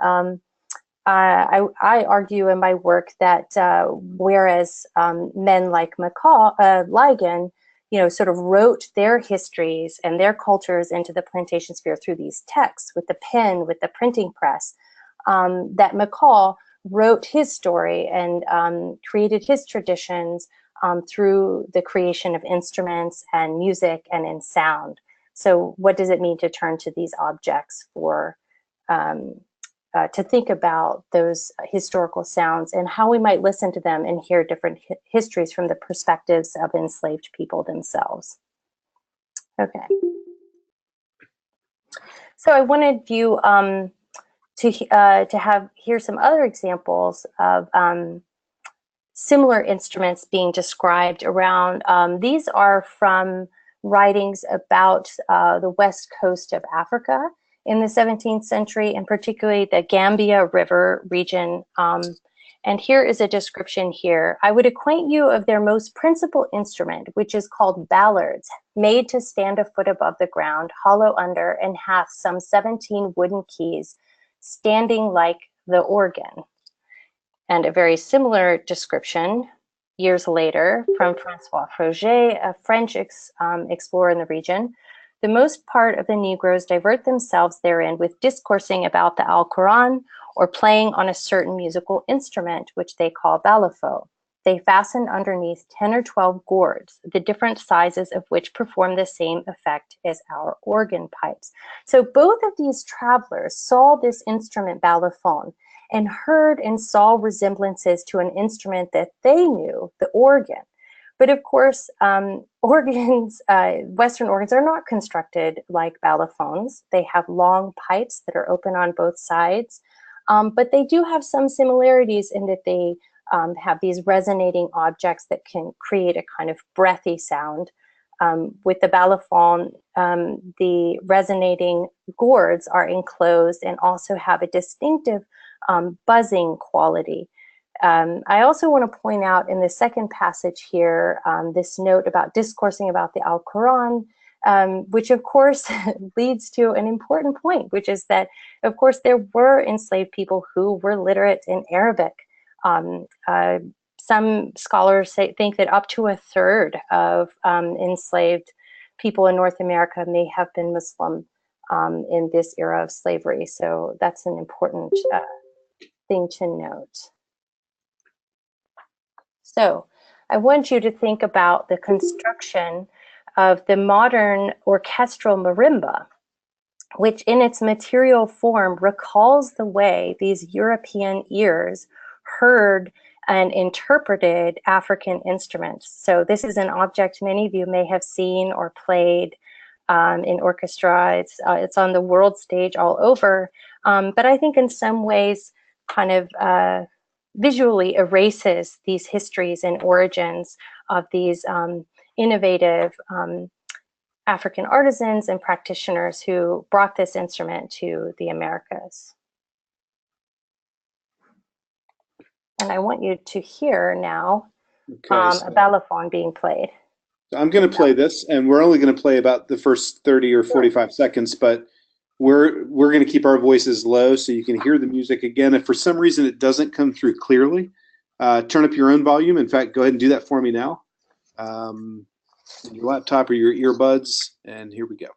I argue in my work that whereas men like Ligon, sort of wrote their histories and their cultures into the plantation sphere through these texts with the pen, with the printing press, that McCall wrote his story and created his traditions through the creation of instruments and music and in sound. So what does it mean to turn to these objects for to think about those historical sounds and how we might listen to them and hear different histories from the perspectives of enslaved people themselves? Okay. So I wanted you to hear some other examples of similar instruments being described around. These are from writings about the west coast of Africa in the 17th century, and particularly the Gambia River region. And here is a description here. I would acquaint you of their most principal instrument, which is called ballards, made to stand a foot above the ground, hollow under, and hath some 17 wooden keys, standing like the organ. And a very similar description years later from Francois Froger, a French explorer in the region. The most part of the Negroes divert themselves therein with discoursing about the Alquran or playing on a certain musical instrument, which they call balafon. They fasten underneath 10 or 12 gourds, the different sizes of which perform the same effect as our organ pipes. So both of these travelers saw this instrument balafon and heard and saw resemblances to an instrument that they knew, the organ. But of course, organs, Western organs are not constructed like balafons. They have long pipes that are open on both sides, but they do have some similarities in that they have these resonating objects that can create a kind of breathy sound. With the balafon, the resonating gourds are enclosed and also have a distinctive buzzing quality. I also want to point out in the second passage here, this note about discoursing about the Al-Quran, which of course leads to an important point, which is that, of course, there were enslaved people who were literate in Arabic. Some scholars think that up to a third of enslaved people in North America may have been Muslim in this era of slavery. So that's an important thing to note. So I want you to think about the construction of the modern orchestral marimba, which in its material form recalls the way these European ears heard and interpreted African instruments. So this is an object many of you may have seen or played in orchestra. It's on the world stage all over, but I think in some ways kind of visually erases these histories and origins of these innovative African artisans and practitioners who brought this instrument to the Americas. And I want you to hear now a balafon being played. I'm going to play this, and we're only going to play about the first 30 or 45 seconds, but we're going to keep our voices low so you can hear the music again. If for some reason it doesn't come through clearly, turn up your own volume. In fact, go ahead and do that for me now. Your laptop or your earbuds, and here we go.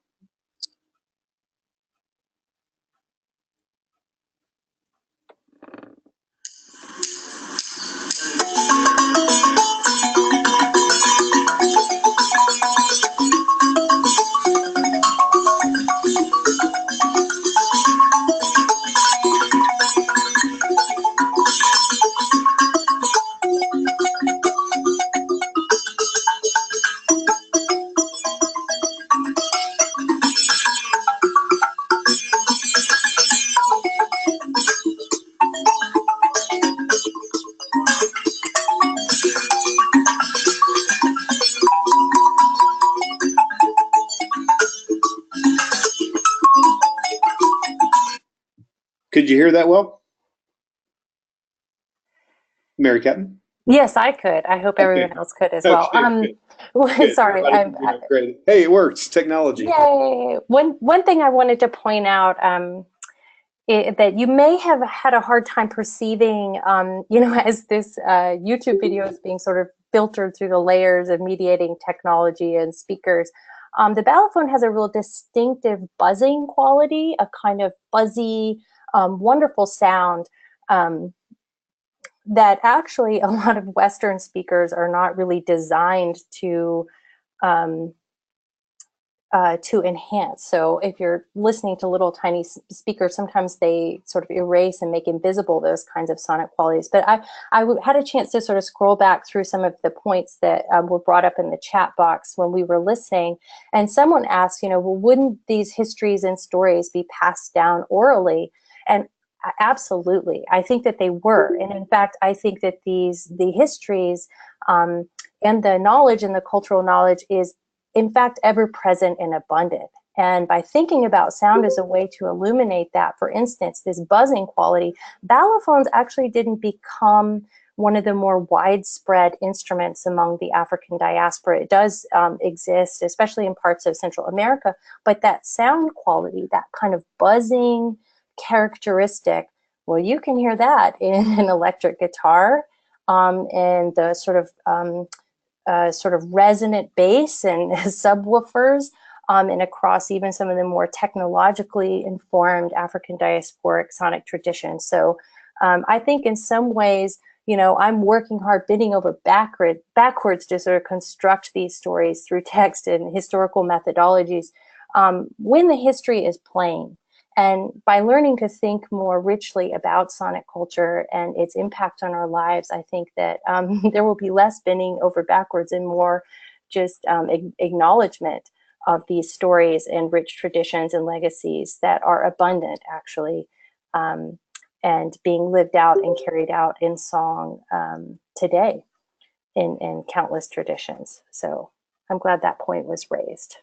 Could you hear that well? Mary Caton? Yes, I could. I hope everyone else could as well. Okay, good. Sorry. Great. Hey, it works. Technology. Yay. One thing I wanted to point out that you may have had a hard time perceiving, as this YouTube video is being sort of filtered through the layers of mediating technology and speakers. The Balafon has a real distinctive buzzing quality, a kind of buzzy, wonderful sound that actually a lot of Western speakers are not really designed to enhance. So if you're listening to little tiny speakers, sometimes they sort of erase and make invisible those kinds of sonic qualities. But I had a chance to sort of scroll back through some of the points that were brought up in the chat box when we were listening. And someone asked, well, wouldn't these histories and stories be passed down orally? And absolutely, I think that they were. And in fact, I think that the histories and the knowledge and the cultural knowledge is in fact ever present and abundant. And by thinking about sound as a way to illuminate that, for instance, this buzzing quality, balafons actually didn't become one of the more widespread instruments among the African diaspora. It does exist, especially in parts of Central America, but that sound quality, that kind of buzzing characteristic, well, you can hear that in an electric guitar and the sort of resonant bass and subwoofers, and across even some of the more technologically informed African diasporic sonic traditions. So I think in some ways, I'm working hard, bending over backwards to sort of construct these stories through text and historical methodologies when the history is plain. And by learning to think more richly about sonic culture and its impact on our lives, I think that there will be less bending over backwards and more just acknowledgement of these stories and rich traditions and legacies that are abundant, actually, and being lived out and carried out in song today in countless traditions. So I'm glad that point was raised.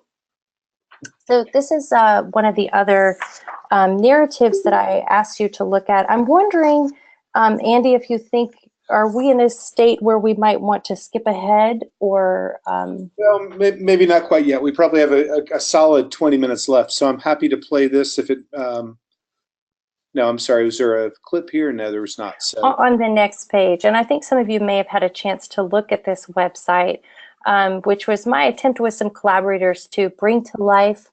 So this is one of the other narratives that I asked you to look at. I'm wondering, Andy, if you think, are we in a state where we might want to skip ahead or? Well, maybe not quite yet. We probably have a solid 20 minutes left, so I'm happy to play this if it, no, I'm sorry, was there a clip here? No, there was not. So. On the next page, and I think some of you may have had a chance to look at this website, which was my attempt with some collaborators to bring to life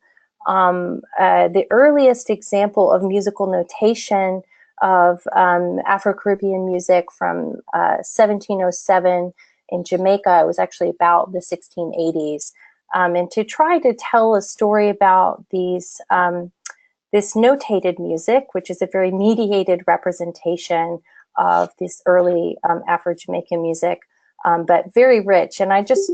the earliest example of musical notation of Afro-Caribbean music from 1707 in Jamaica. It was actually about the 1680s. And to try to tell a story about these this notated music, which is a very mediated representation of this early Afro-Jamaican music, but very rich. And I just,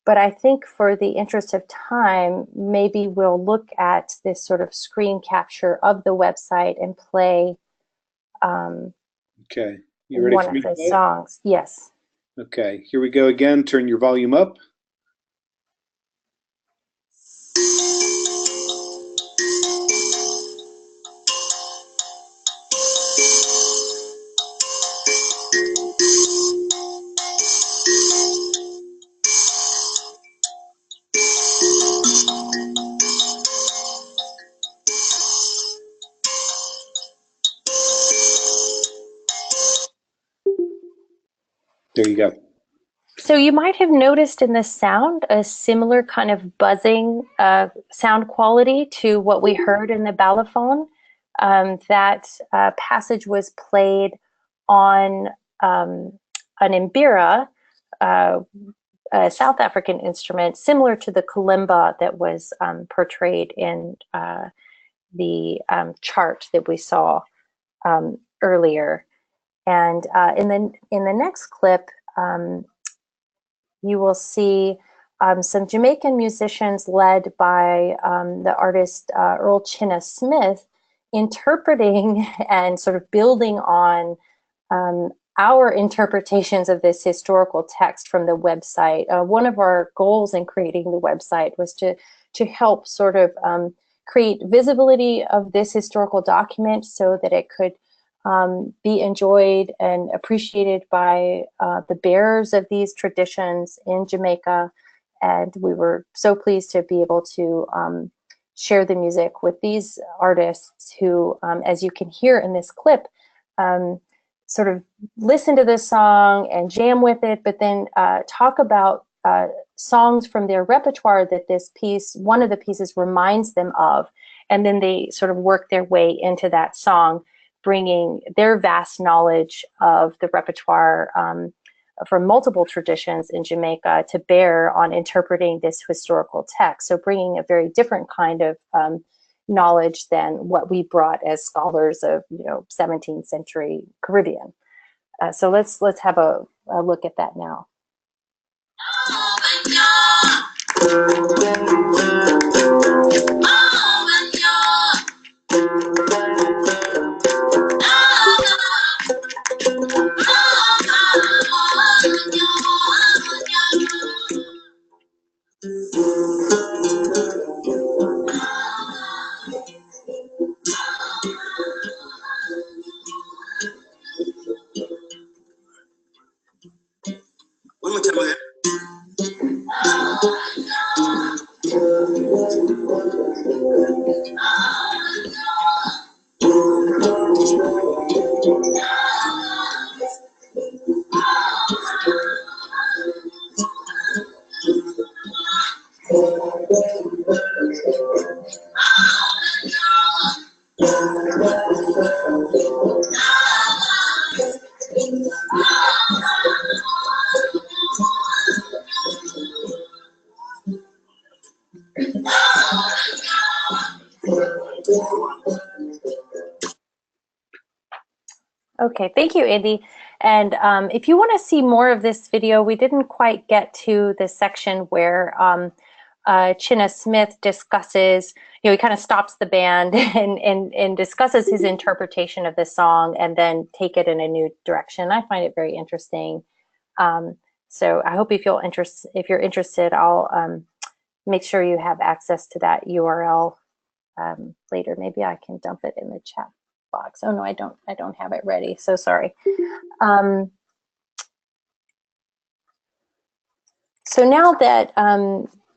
but I think for the interest of time, maybe we'll look at this sort of screen capture of the website and play okay. You ready one for me of to the play? songs. Yes. Okay, here we go again. Turn your volume up. There you go. So you might have noticed in the sound a similar kind of buzzing sound quality to what we heard in the balafon. That passage was played on an mbira, a South African instrument, similar to the kalimba that was portrayed in the chart that we saw earlier. And in the next clip, you will see some Jamaican musicians led by the artist Earl Chinna Smith interpreting and sort of building on our interpretations of this historical text from the website. One of our goals in creating the website was to help sort of create visibility of this historical document so that it could be enjoyed and appreciated by the bearers of these traditions in Jamaica. And we were so pleased to be able to share the music with these artists who, as you can hear in this clip, sort of listen to this song and jam with it, but then talk about songs from their repertoire that this piece, one of the pieces, reminds them of. And then they sort of work their way into that song, bringing their vast knowledge of the repertoire from multiple traditions in Jamaica to bear on interpreting this historical text. So bringing a very different kind of knowledge than what we brought as scholars of 17th century Caribbean. So let's have a look at that now. One more time again. Okay, thank you, Andy. And if you want to see more of this video, we didn't quite get to the section where Chinna Smith discusses, he kind of stops the band and discusses his interpretation of the song and then take it in a new direction. I find it very interesting. So I hope if you're interested, I'll make sure you have access to that URL later. Maybe I can dump it in the chat box. Oh no, I don't have it ready. So sorry. So now that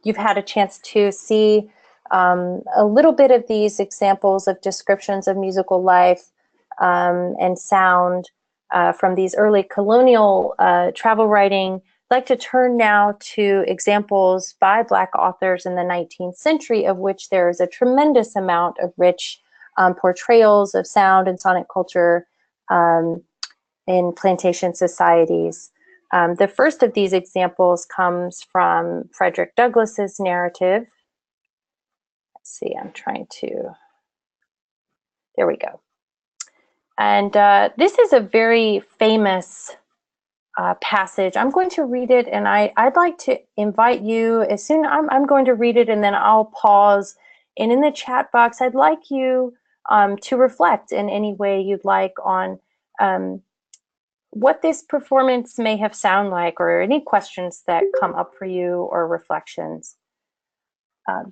you've had a chance to see a little bit of these examples of descriptions of musical life and sound from these early colonial travel writing, I'd like to turn now to examples by Black authors in the 19th century, of which there is a tremendous amount of rich portrayals of sound and sonic culture in plantation societies. The first of these examples comes from Frederick Douglass's narrative. Let's see, I'm trying to, there we go. And this is a very famous passage. I'm going to read it, and I'd like to invite you, as soon I'm going to read it, and then I'll pause. And in the chat box, I'd like you to reflect in any way you'd like on what this performance may have sounded like, or any questions that come up for you, or reflections.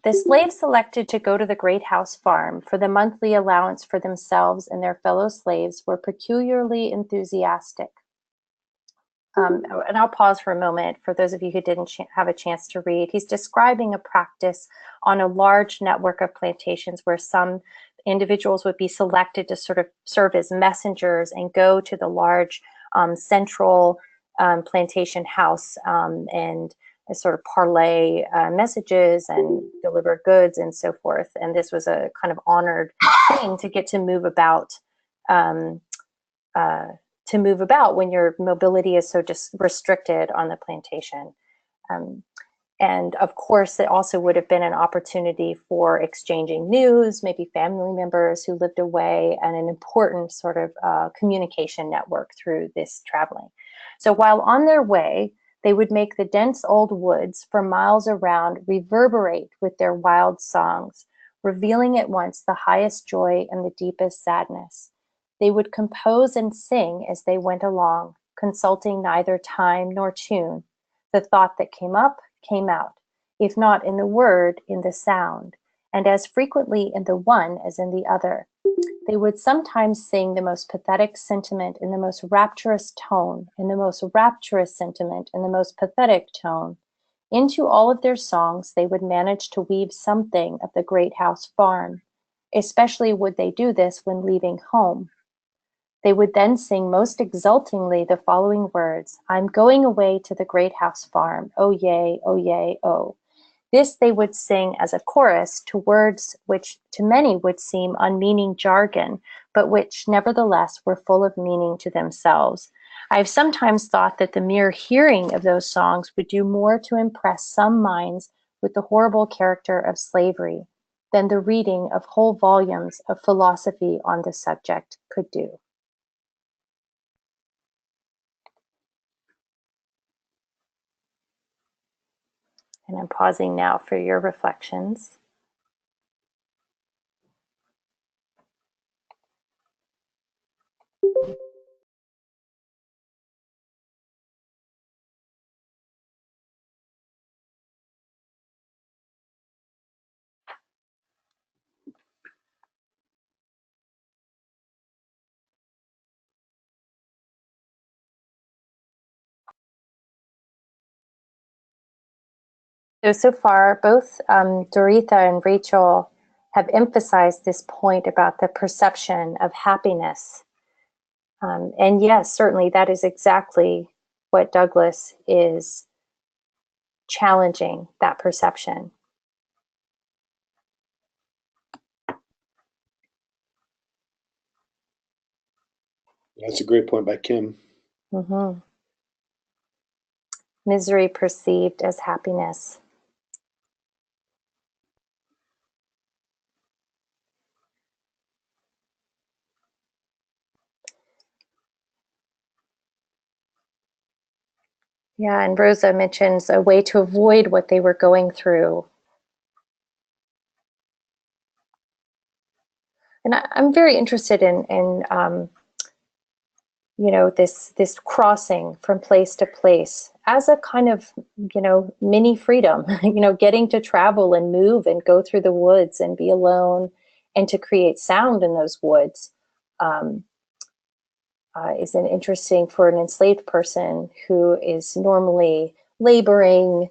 The slaves selected to go to the Great House Farm for the monthly allowance for themselves and their fellow slaves were peculiarly enthusiastic. And I'll pause for a moment for those of you who didn't have a chance to read. He's describing a practice on a large network of plantations where some individuals would be selected to sort of serve as messengers and go to the large central plantation house and sort of parlay messages and deliver goods and so forth. And this was a kind of honored thing to get to move about when your mobility is so just restricted on the plantation. And of course, it also would have been an opportunity for exchanging news, maybe family members who lived away, and an important sort of communication network through this traveling. So while on their way, they would make the dense old woods for miles around reverberate with their wild songs, revealing at once the highest joy and the deepest sadness. They would compose and sing as they went along, consulting neither time nor tune. The thought that came up came out, if not in the word, in the sound, and as frequently in the one as in the other. They would sometimes sing the most pathetic sentiment in the most rapturous tone, and the most rapturous sentiment in the most pathetic tone. Into all of their songs they would manage to weave something of the great house farm. Especially would they do this when leaving home. They would then sing most exultingly the following words: I'm going away to the great house farm. Oh yay, oh yay, oh. This they would sing as a chorus to words which to many would seem unmeaning jargon, but which nevertheless were full of meaning to themselves. I have sometimes thought that the mere hearing of those songs would do more to impress some minds with the horrible character of slavery than the reading of whole volumes of philosophy on the subject could do. And I'm pausing now for your reflections. So far, both Doretha and Rachel have emphasized this point about the perception of happiness. And yes, certainly that is exactly what Douglas is challenging, that perception. That's a great point by Kim. Mm-hmm. Misery perceived as happiness. Yeah, and Rosa mentions a way to avoid what they were going through. And I'm very interested in you know, this crossing from place to place as a kind of, you know, mini freedom, you know, getting to travel and move and go through the woods and be alone and to create sound in those woods is an interesting for an enslaved person who is normally laboring,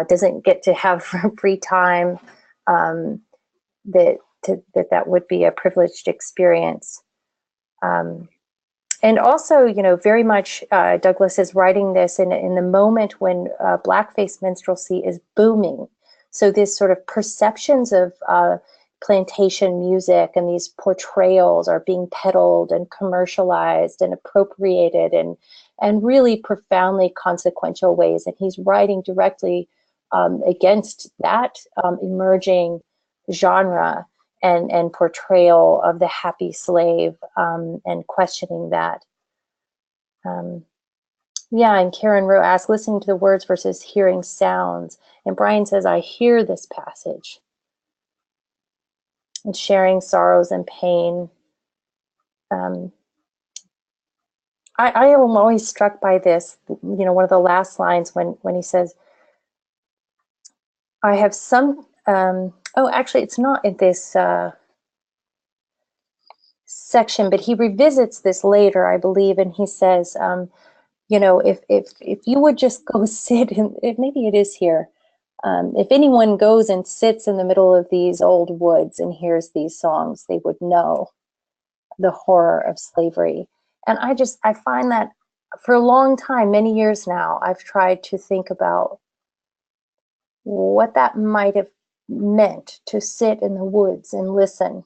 doesn't get to have free time, that would be a privileged experience. And also, you know, very much Douglas is writing this in the moment when blackface minstrelsy is booming. So this sort of perceptions of plantation music and these portrayals are being peddled and commercialized and appropriated and really profoundly consequential ways. And he's writing directly against that emerging genre and portrayal of the happy slave and questioning that. Yeah, and Karen Rowe asks, listening to the words versus hearing sounds. And Brian says, I hear this passage. And sharing sorrows and pain. I am always struck by this, you know, one of the last lines when he says, I have some, oh, actually, it's not in this section, but he revisits this later, I believe, and he says, you know, if you would just go sit in, maybe it is here. If anyone goes and sits in the middle of these old woods and hears these songs, they would know the horror of slavery. And I find that for a long time, many years now, I've tried to think about what that might have meant to sit in the woods and listen,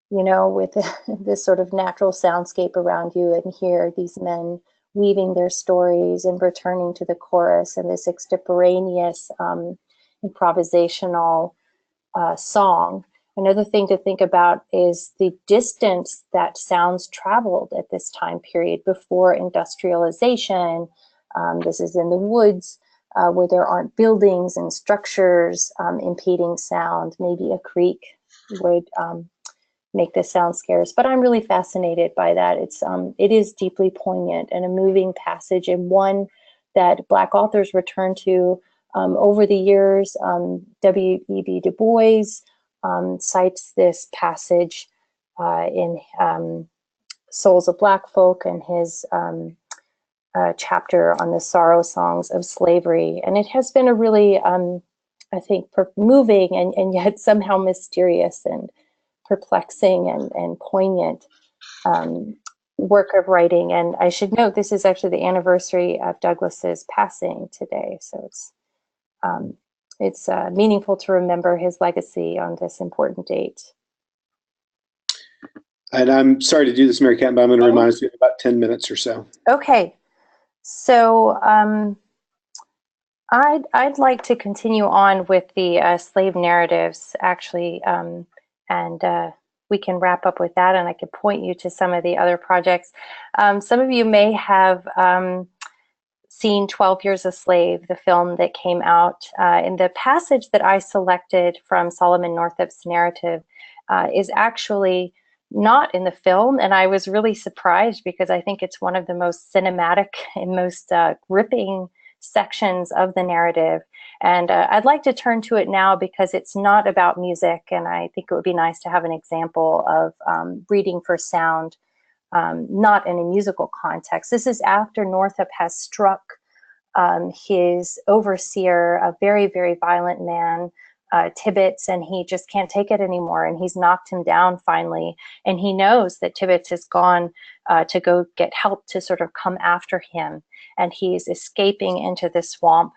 you know, with this sort of natural soundscape around you and hear these men weaving their stories and returning to the chorus and this extemporaneous improvisational song. Another thing to think about is the distance that sounds traveled at this time period before industrialization. This is in the woods where there aren't buildings and structures impeding sound. Maybe a creek would make this sound scarce, but I'm really fascinated by that. It is deeply poignant and a moving passage, and one that Black authors return to over the years. W.E.B. Du Bois cites this passage in Souls of Black Folk and his chapter on the sorrow songs of slavery. And it has been a really, I think, moving and yet somehow mysterious and perplexing and poignant work of writing. And I should note, this is actually the anniversary of Douglas's passing today. So it's meaningful to remember his legacy on this important date. And I'm sorry to do this, Mary Caton, but I'm going to remind us in about 10 minutes or so. Okay. So I'd like to continue on with the slave narratives, actually, and we can wrap up with that, and I could point you to some of the other projects. Some of you may have seen 12 Years a Slave, the film that came out. In the passage that I selected from Solomon Northup's narrative is actually not in the film, and I was really surprised because I think it's one of the most cinematic and most gripping sections of the narrative. And I'd like to turn to it now because it's not about music, and I think it would be nice to have an example of reading for sound, not in a musical context. This is after Northup has struck his overseer, a very, very violent man, Tibbets, and he just can't take it anymore, and he's knocked him down finally, and he knows that Tibbets has gone to go get help to sort of come after him, and he's escaping into the swamp,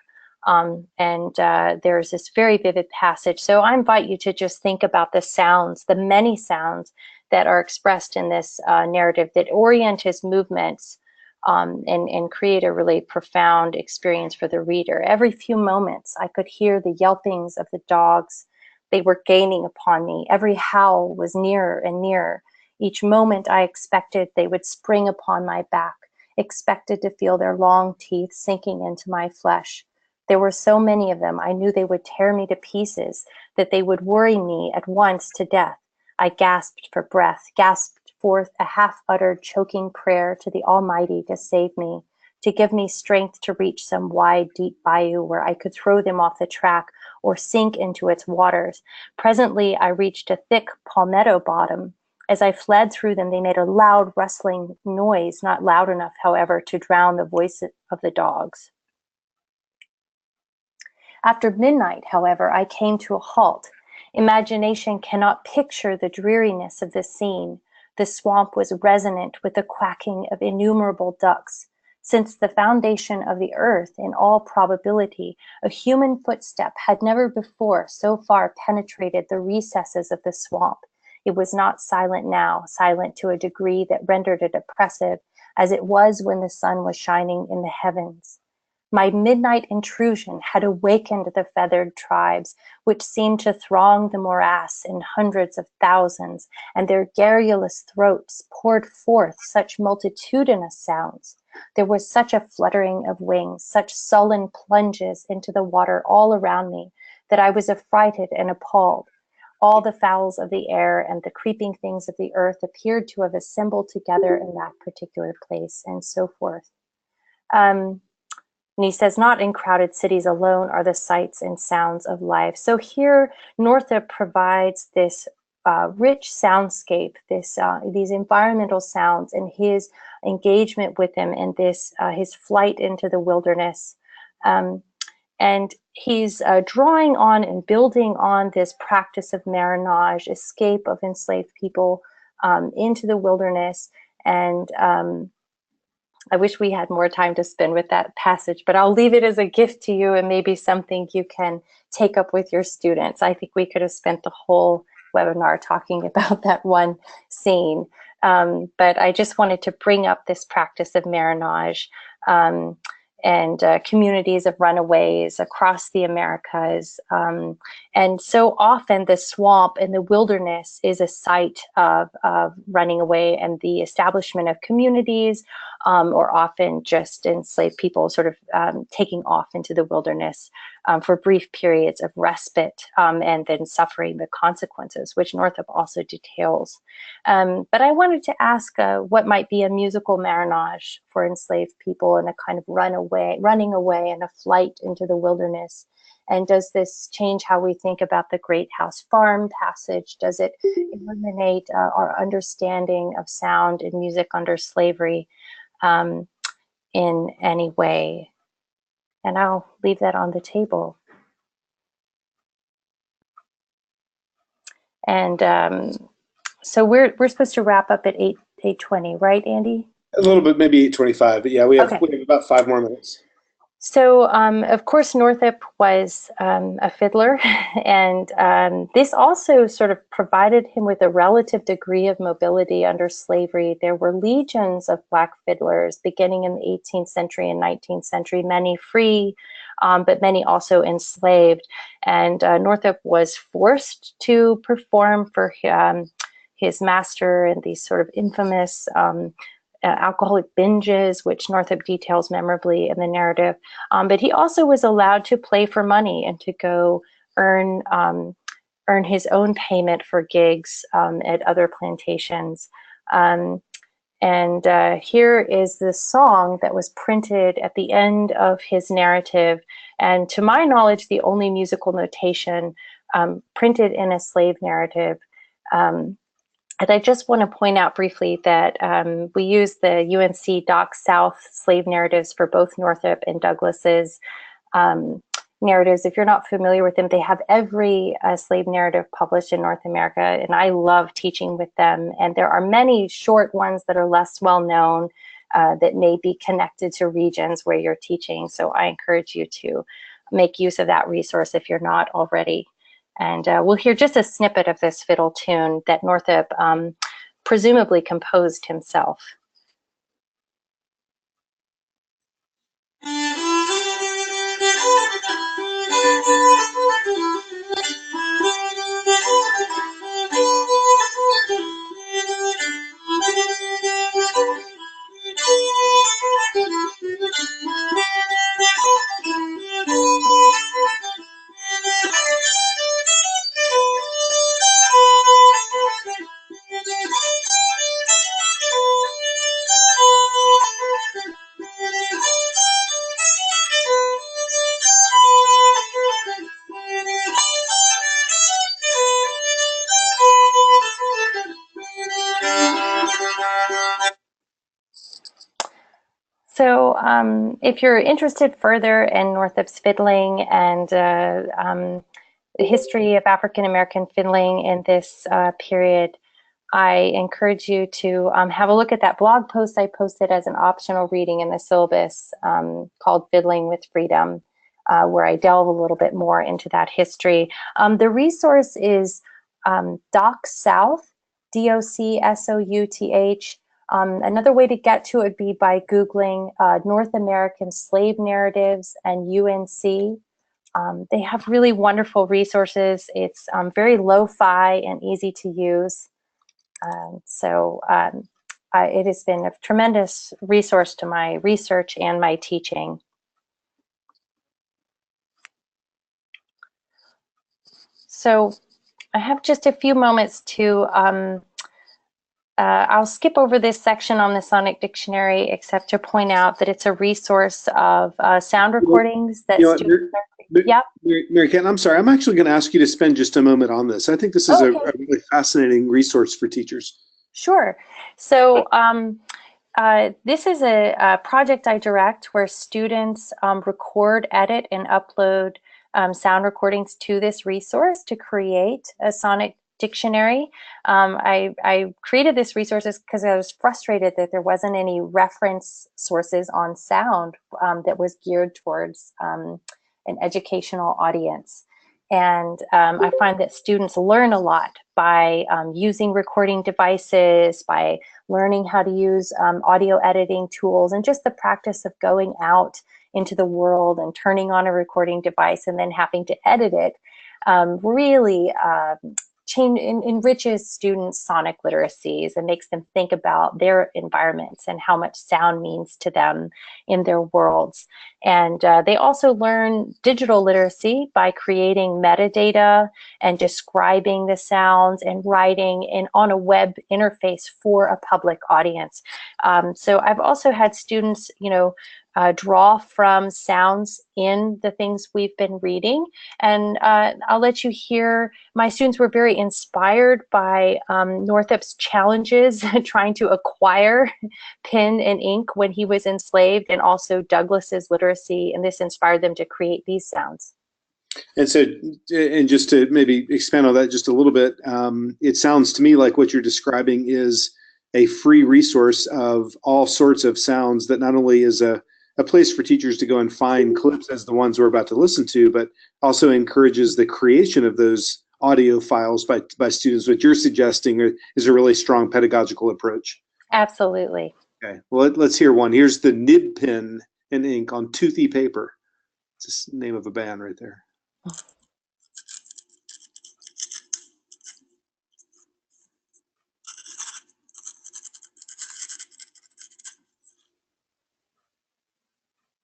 and there's this very vivid passage. So I invite you to just think about the sounds, the many sounds that are expressed in this narrative that orient his movements and create a really profound experience for the reader. Every few moments, I could hear the yelpings of the dogs. They were gaining upon me. Every howl was nearer and nearer. Each moment I expected they would spring upon my back, expected to feel their long teeth sinking into my flesh. There were so many of them, I knew they would tear me to pieces, that they would worry me at once to death. I gasped for breath, gasped forth a half-uttered, choking prayer to the Almighty to save me, to give me strength to reach some wide, deep bayou where I could throw them off the track or sink into its waters. Presently, I reached a thick palmetto bottom. As I fled through them, they made a loud, rustling noise, not loud enough, however, to drown the voice of the dogs. After midnight, however, I came to a halt. Imagination cannot picture the dreariness of the scene. The swamp was resonant with the quacking of innumerable ducks. Since the foundation of the earth, in all probability, a human footstep had never before so far penetrated the recesses of the swamp. It was not silent now, silent to a degree that rendered it oppressive, as it was when the sun was shining in the heavens. My midnight intrusion had awakened the feathered tribes, which seemed to throng the morass in hundreds of thousands, and their garrulous throats poured forth such multitudinous sounds. There was such a fluttering of wings, such sullen plunges into the water all around me, that I was affrighted and appalled. All the fowls of the air and the creeping things of the earth appeared to have assembled together in that particular place, and so forth. And he says, not in crowded cities alone are the sights and sounds of life. So here, Northup provides this rich soundscape, these environmental sounds, and his engagement with them, and this his flight into the wilderness. And he's drawing on and building on this practice of marronage, escape of enslaved people into the wilderness. And I wish we had more time to spend with that passage, but I'll leave it as a gift to you and maybe something you can take up with your students. I think we could have spent the whole webinar talking about that one scene. But I just wanted to bring up this practice of marronage and communities of runaways across the Americas. And so often the swamp and the wilderness is a site of running away, and the establishment of communities, or often just enslaved people sort of taking off into the wilderness for brief periods of respite, and then suffering the consequences, which Northup also details. But I wanted to ask what might be a musical marronage for enslaved people, and a kind of running away and a flight into the wilderness. And does this change how we think about the Great House Farm passage? Does it eliminate our understanding of sound and music under slavery in any way? And I'll leave that on the table. And so we're supposed to wrap up at 8:20, right, Andy? A little bit, maybe 8:25, but yeah, we have, Okay. we have about 5 more minutes. So, of course, Northup was a fiddler, and this also sort of provided him with a relative degree of mobility under slavery. There were legions of Black fiddlers beginning in the 18th century and 19th century, many free, but many also enslaved. And Northup was forced to perform for his master in these sort of infamous alcoholic binges, which Northup details memorably in the narrative. But he also was allowed to play for money and to go earn his own payment for gigs at other plantations. And here is the song that was printed at the end of his narrative. And to my knowledge, the only musical notation printed in a slave narrative. And I just want to point out briefly that we use the UNC Doc South slave narratives for both Northup and Douglas's narratives. If you're not familiar with them, they have every slave narrative published in North America, and I love teaching with them. And there are many short ones that are less well known that may be connected to regions where you're teaching. So I encourage you to make use of that resource if you're not already. And we'll hear just a snippet of this fiddle tune that Northup presumably composed himself. So if you're interested further in Northup's fiddling and the history of African American fiddling in this period, I encourage you to have a look at that blog post I posted as an optional reading in the syllabus called Fiddling with Freedom, where I delve a little bit more into that history. The resource is Doc South, DOCSOUTH. Another way to get to it would be by Googling North American slave narratives and UNC. They have really wonderful resources. It's very lo-fi and easy to use. It has been a tremendous resource to my research and my teaching. So I have just a few moments to I'll skip over this section on the Sonic Dictionary, except to point out that it's a resource of sound recordings that students are. Mary Caton, I'm sorry. I'm actually going to ask you to spend just a moment on this. I think this is a really fascinating resource for teachers. Sure. So this is a project I direct where students record, edit, and upload sound recordings to this resource to create a sonic dictionary. I created this resource because I was frustrated that there wasn't any reference sources on sound that was geared towards an educational audience. And I find that students learn a lot by using recording devices, by learning how to use audio editing tools, and just the practice of going out into the world and turning on a recording device and then having to edit it really enriches students' sonic literacies and makes them think about their environments and how much sound means to them in their worlds. And they also learn digital literacy by creating metadata and describing the sounds and writing on a web interface for a public audience. So I've also had students, draw from sounds in the things we've been reading. And I'll let you hear, my students were very inspired by Northup's challenges trying to acquire pen and ink when he was enslaved, and also Douglas's literacy, and this inspired them to create these sounds. And so, and just to maybe expand on that just a little bit, it sounds to me like what you're describing is a free resource of all sorts of sounds that not only is a place for teachers to go and find clips as the ones we're about to listen to, but also encourages the creation of those audio files by students. What you're suggesting is a really strong pedagogical approach. Absolutely. Okay, well, let's hear one. Here's the nib pen and ink on toothy paper. It's the name of a band right there.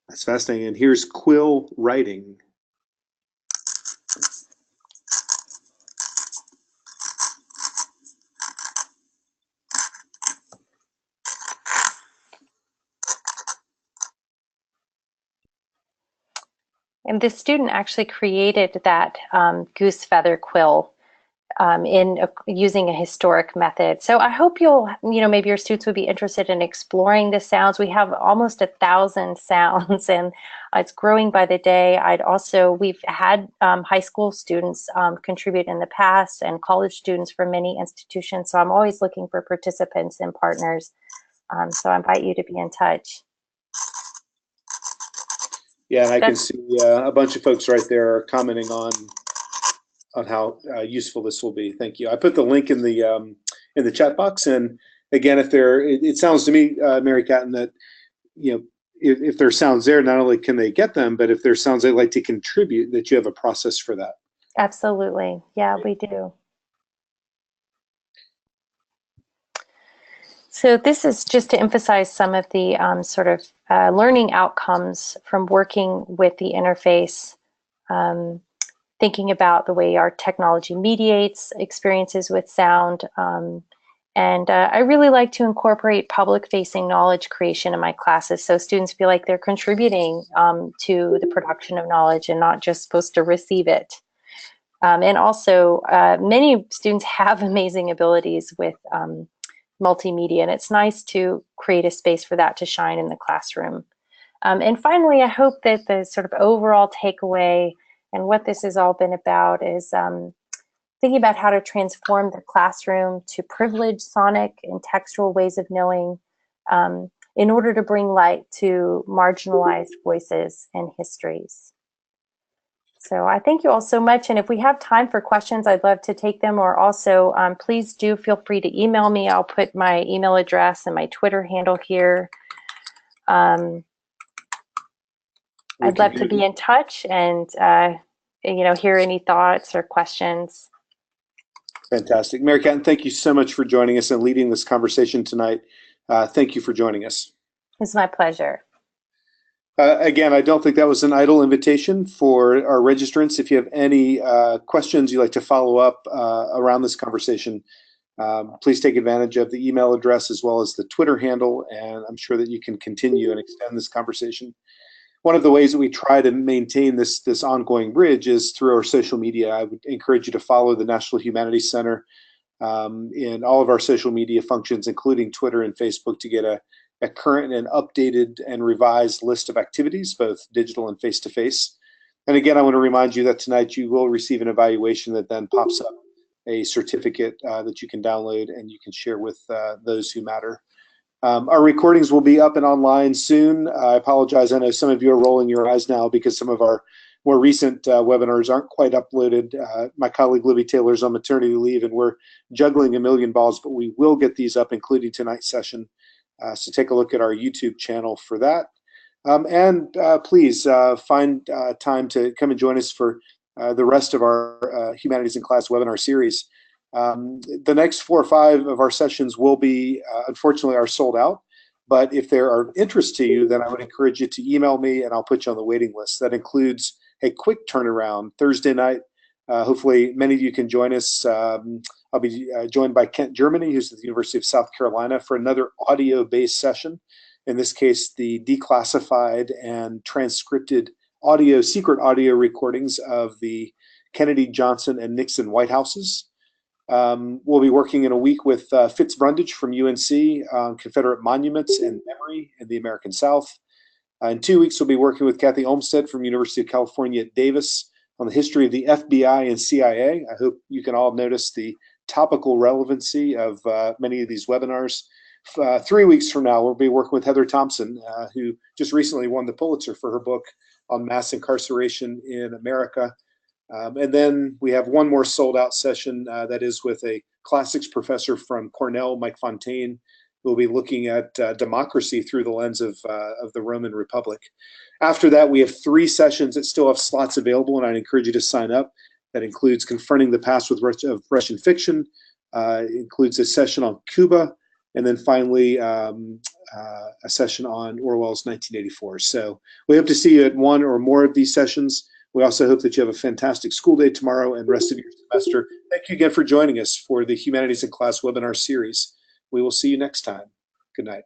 That's fascinating. And here's quill writing. And this student actually created that goose feather quill using a historic method. So I hope maybe your students would be interested in exploring the sounds. We have almost 1,000 sounds, and it's growing by the day. We've had high school students contribute in the past, and college students from many institutions. So I'm always looking for participants and partners. So I invite you to be in touch. Yeah, and I can see a bunch of folks right there commenting on how useful this will be. Thank you. I put the link in the chat box, and again, it sounds to me, Mary Caton, that if there's sounds there, not only can they get them, but if there's sounds they'd like to contribute, that you have a process for that. Absolutely. Yeah, we do. So this is just to emphasize some of the learning outcomes from working with the interface, thinking about the way our technology mediates experiences with sound. And I really like to incorporate public-facing knowledge creation in my classes, so students feel like they're contributing to the production of knowledge and not just supposed to receive it. And also, many students have amazing abilities with multimedia, and it's nice to create a space for that to shine in the classroom. And finally, I hope that the sort of overall takeaway and what this has all been about is thinking about how to transform the classroom to privilege sonic and textual ways of knowing in order to bring light to marginalized voices and histories. So I thank you all so much, and if we have time for questions, I'd love to take them, or also please do feel free to email me. I'll put my email address and my Twitter handle here. I'd love to be in touch and hear any thoughts or questions. Fantastic. Mary Caton, thank you so much for joining us and leading this conversation tonight. Thank you for joining us. It's my pleasure. Again, I don't think that was an idle invitation for our registrants. If you have any questions you'd like to follow up around this conversation, please take advantage of the email address as well as the Twitter handle, and I'm sure that you can continue and extend this conversation. One of the ways that we try to maintain this ongoing bridge is through our social media. I would encourage you to follow the National Humanities Center in all of our social media functions, including Twitter and Facebook, to get a current and updated and revised list of activities, both digital and face-to-face. And again, I want to remind you that tonight you will receive an evaluation that then pops up a certificate that you can download and you can share with those who matter. Our recordings will be up and online soon. I apologize. I know some of you are rolling your eyes now because some of our more recent webinars aren't quite uploaded. My colleague Libby Taylor is on maternity leave, and we're juggling a million balls, but we will get these up, including tonight's session. So take a look at our YouTube channel for that. And please find time to come and join us for the rest of our Humanities in Class webinar series. The next 4 or 5 of our sessions will be, unfortunately, are sold out, But if there are interest to you, then I would encourage you to email me and I'll put you on the waiting list. That includes a quick turnaround Thursday night. Hopefully many of you can join us. I'll be joined by Kent Germany, who's at the University of South Carolina, for another audio-based session. In this case, the declassified and transcripted secret audio recordings of the Kennedy, Johnson, and Nixon White Houses. We'll be working in a week with Fitz Brundage from UNC on Confederate monuments and memory in the American South. In 2 weeks, we'll be working with Kathy Olmsted from University of California at Davis on the history of the FBI and CIA. I hope you can all notice the topical relevancy of many of these webinars. 3 weeks from now, we'll be working with Heather Thompson, who just recently won the Pulitzer for her book on mass incarceration in America. And then we have one more sold-out session that is with a classics professor from Cornell, Mike Fontaine. We'll be looking at democracy through the lens of the Roman Republic. After that, we have 3 sessions that still have slots available, and I'd encourage you to sign up. That includes Confronting the Past with Russian Fiction, includes a session on Cuba, and then finally a session on Orwell's 1984. So we hope to see you at one or more of these sessions. We also hope that you have a fantastic school day tomorrow and rest of your semester. Thank you again for joining us for the Humanities in Class webinar series. We will see you next time. Good night.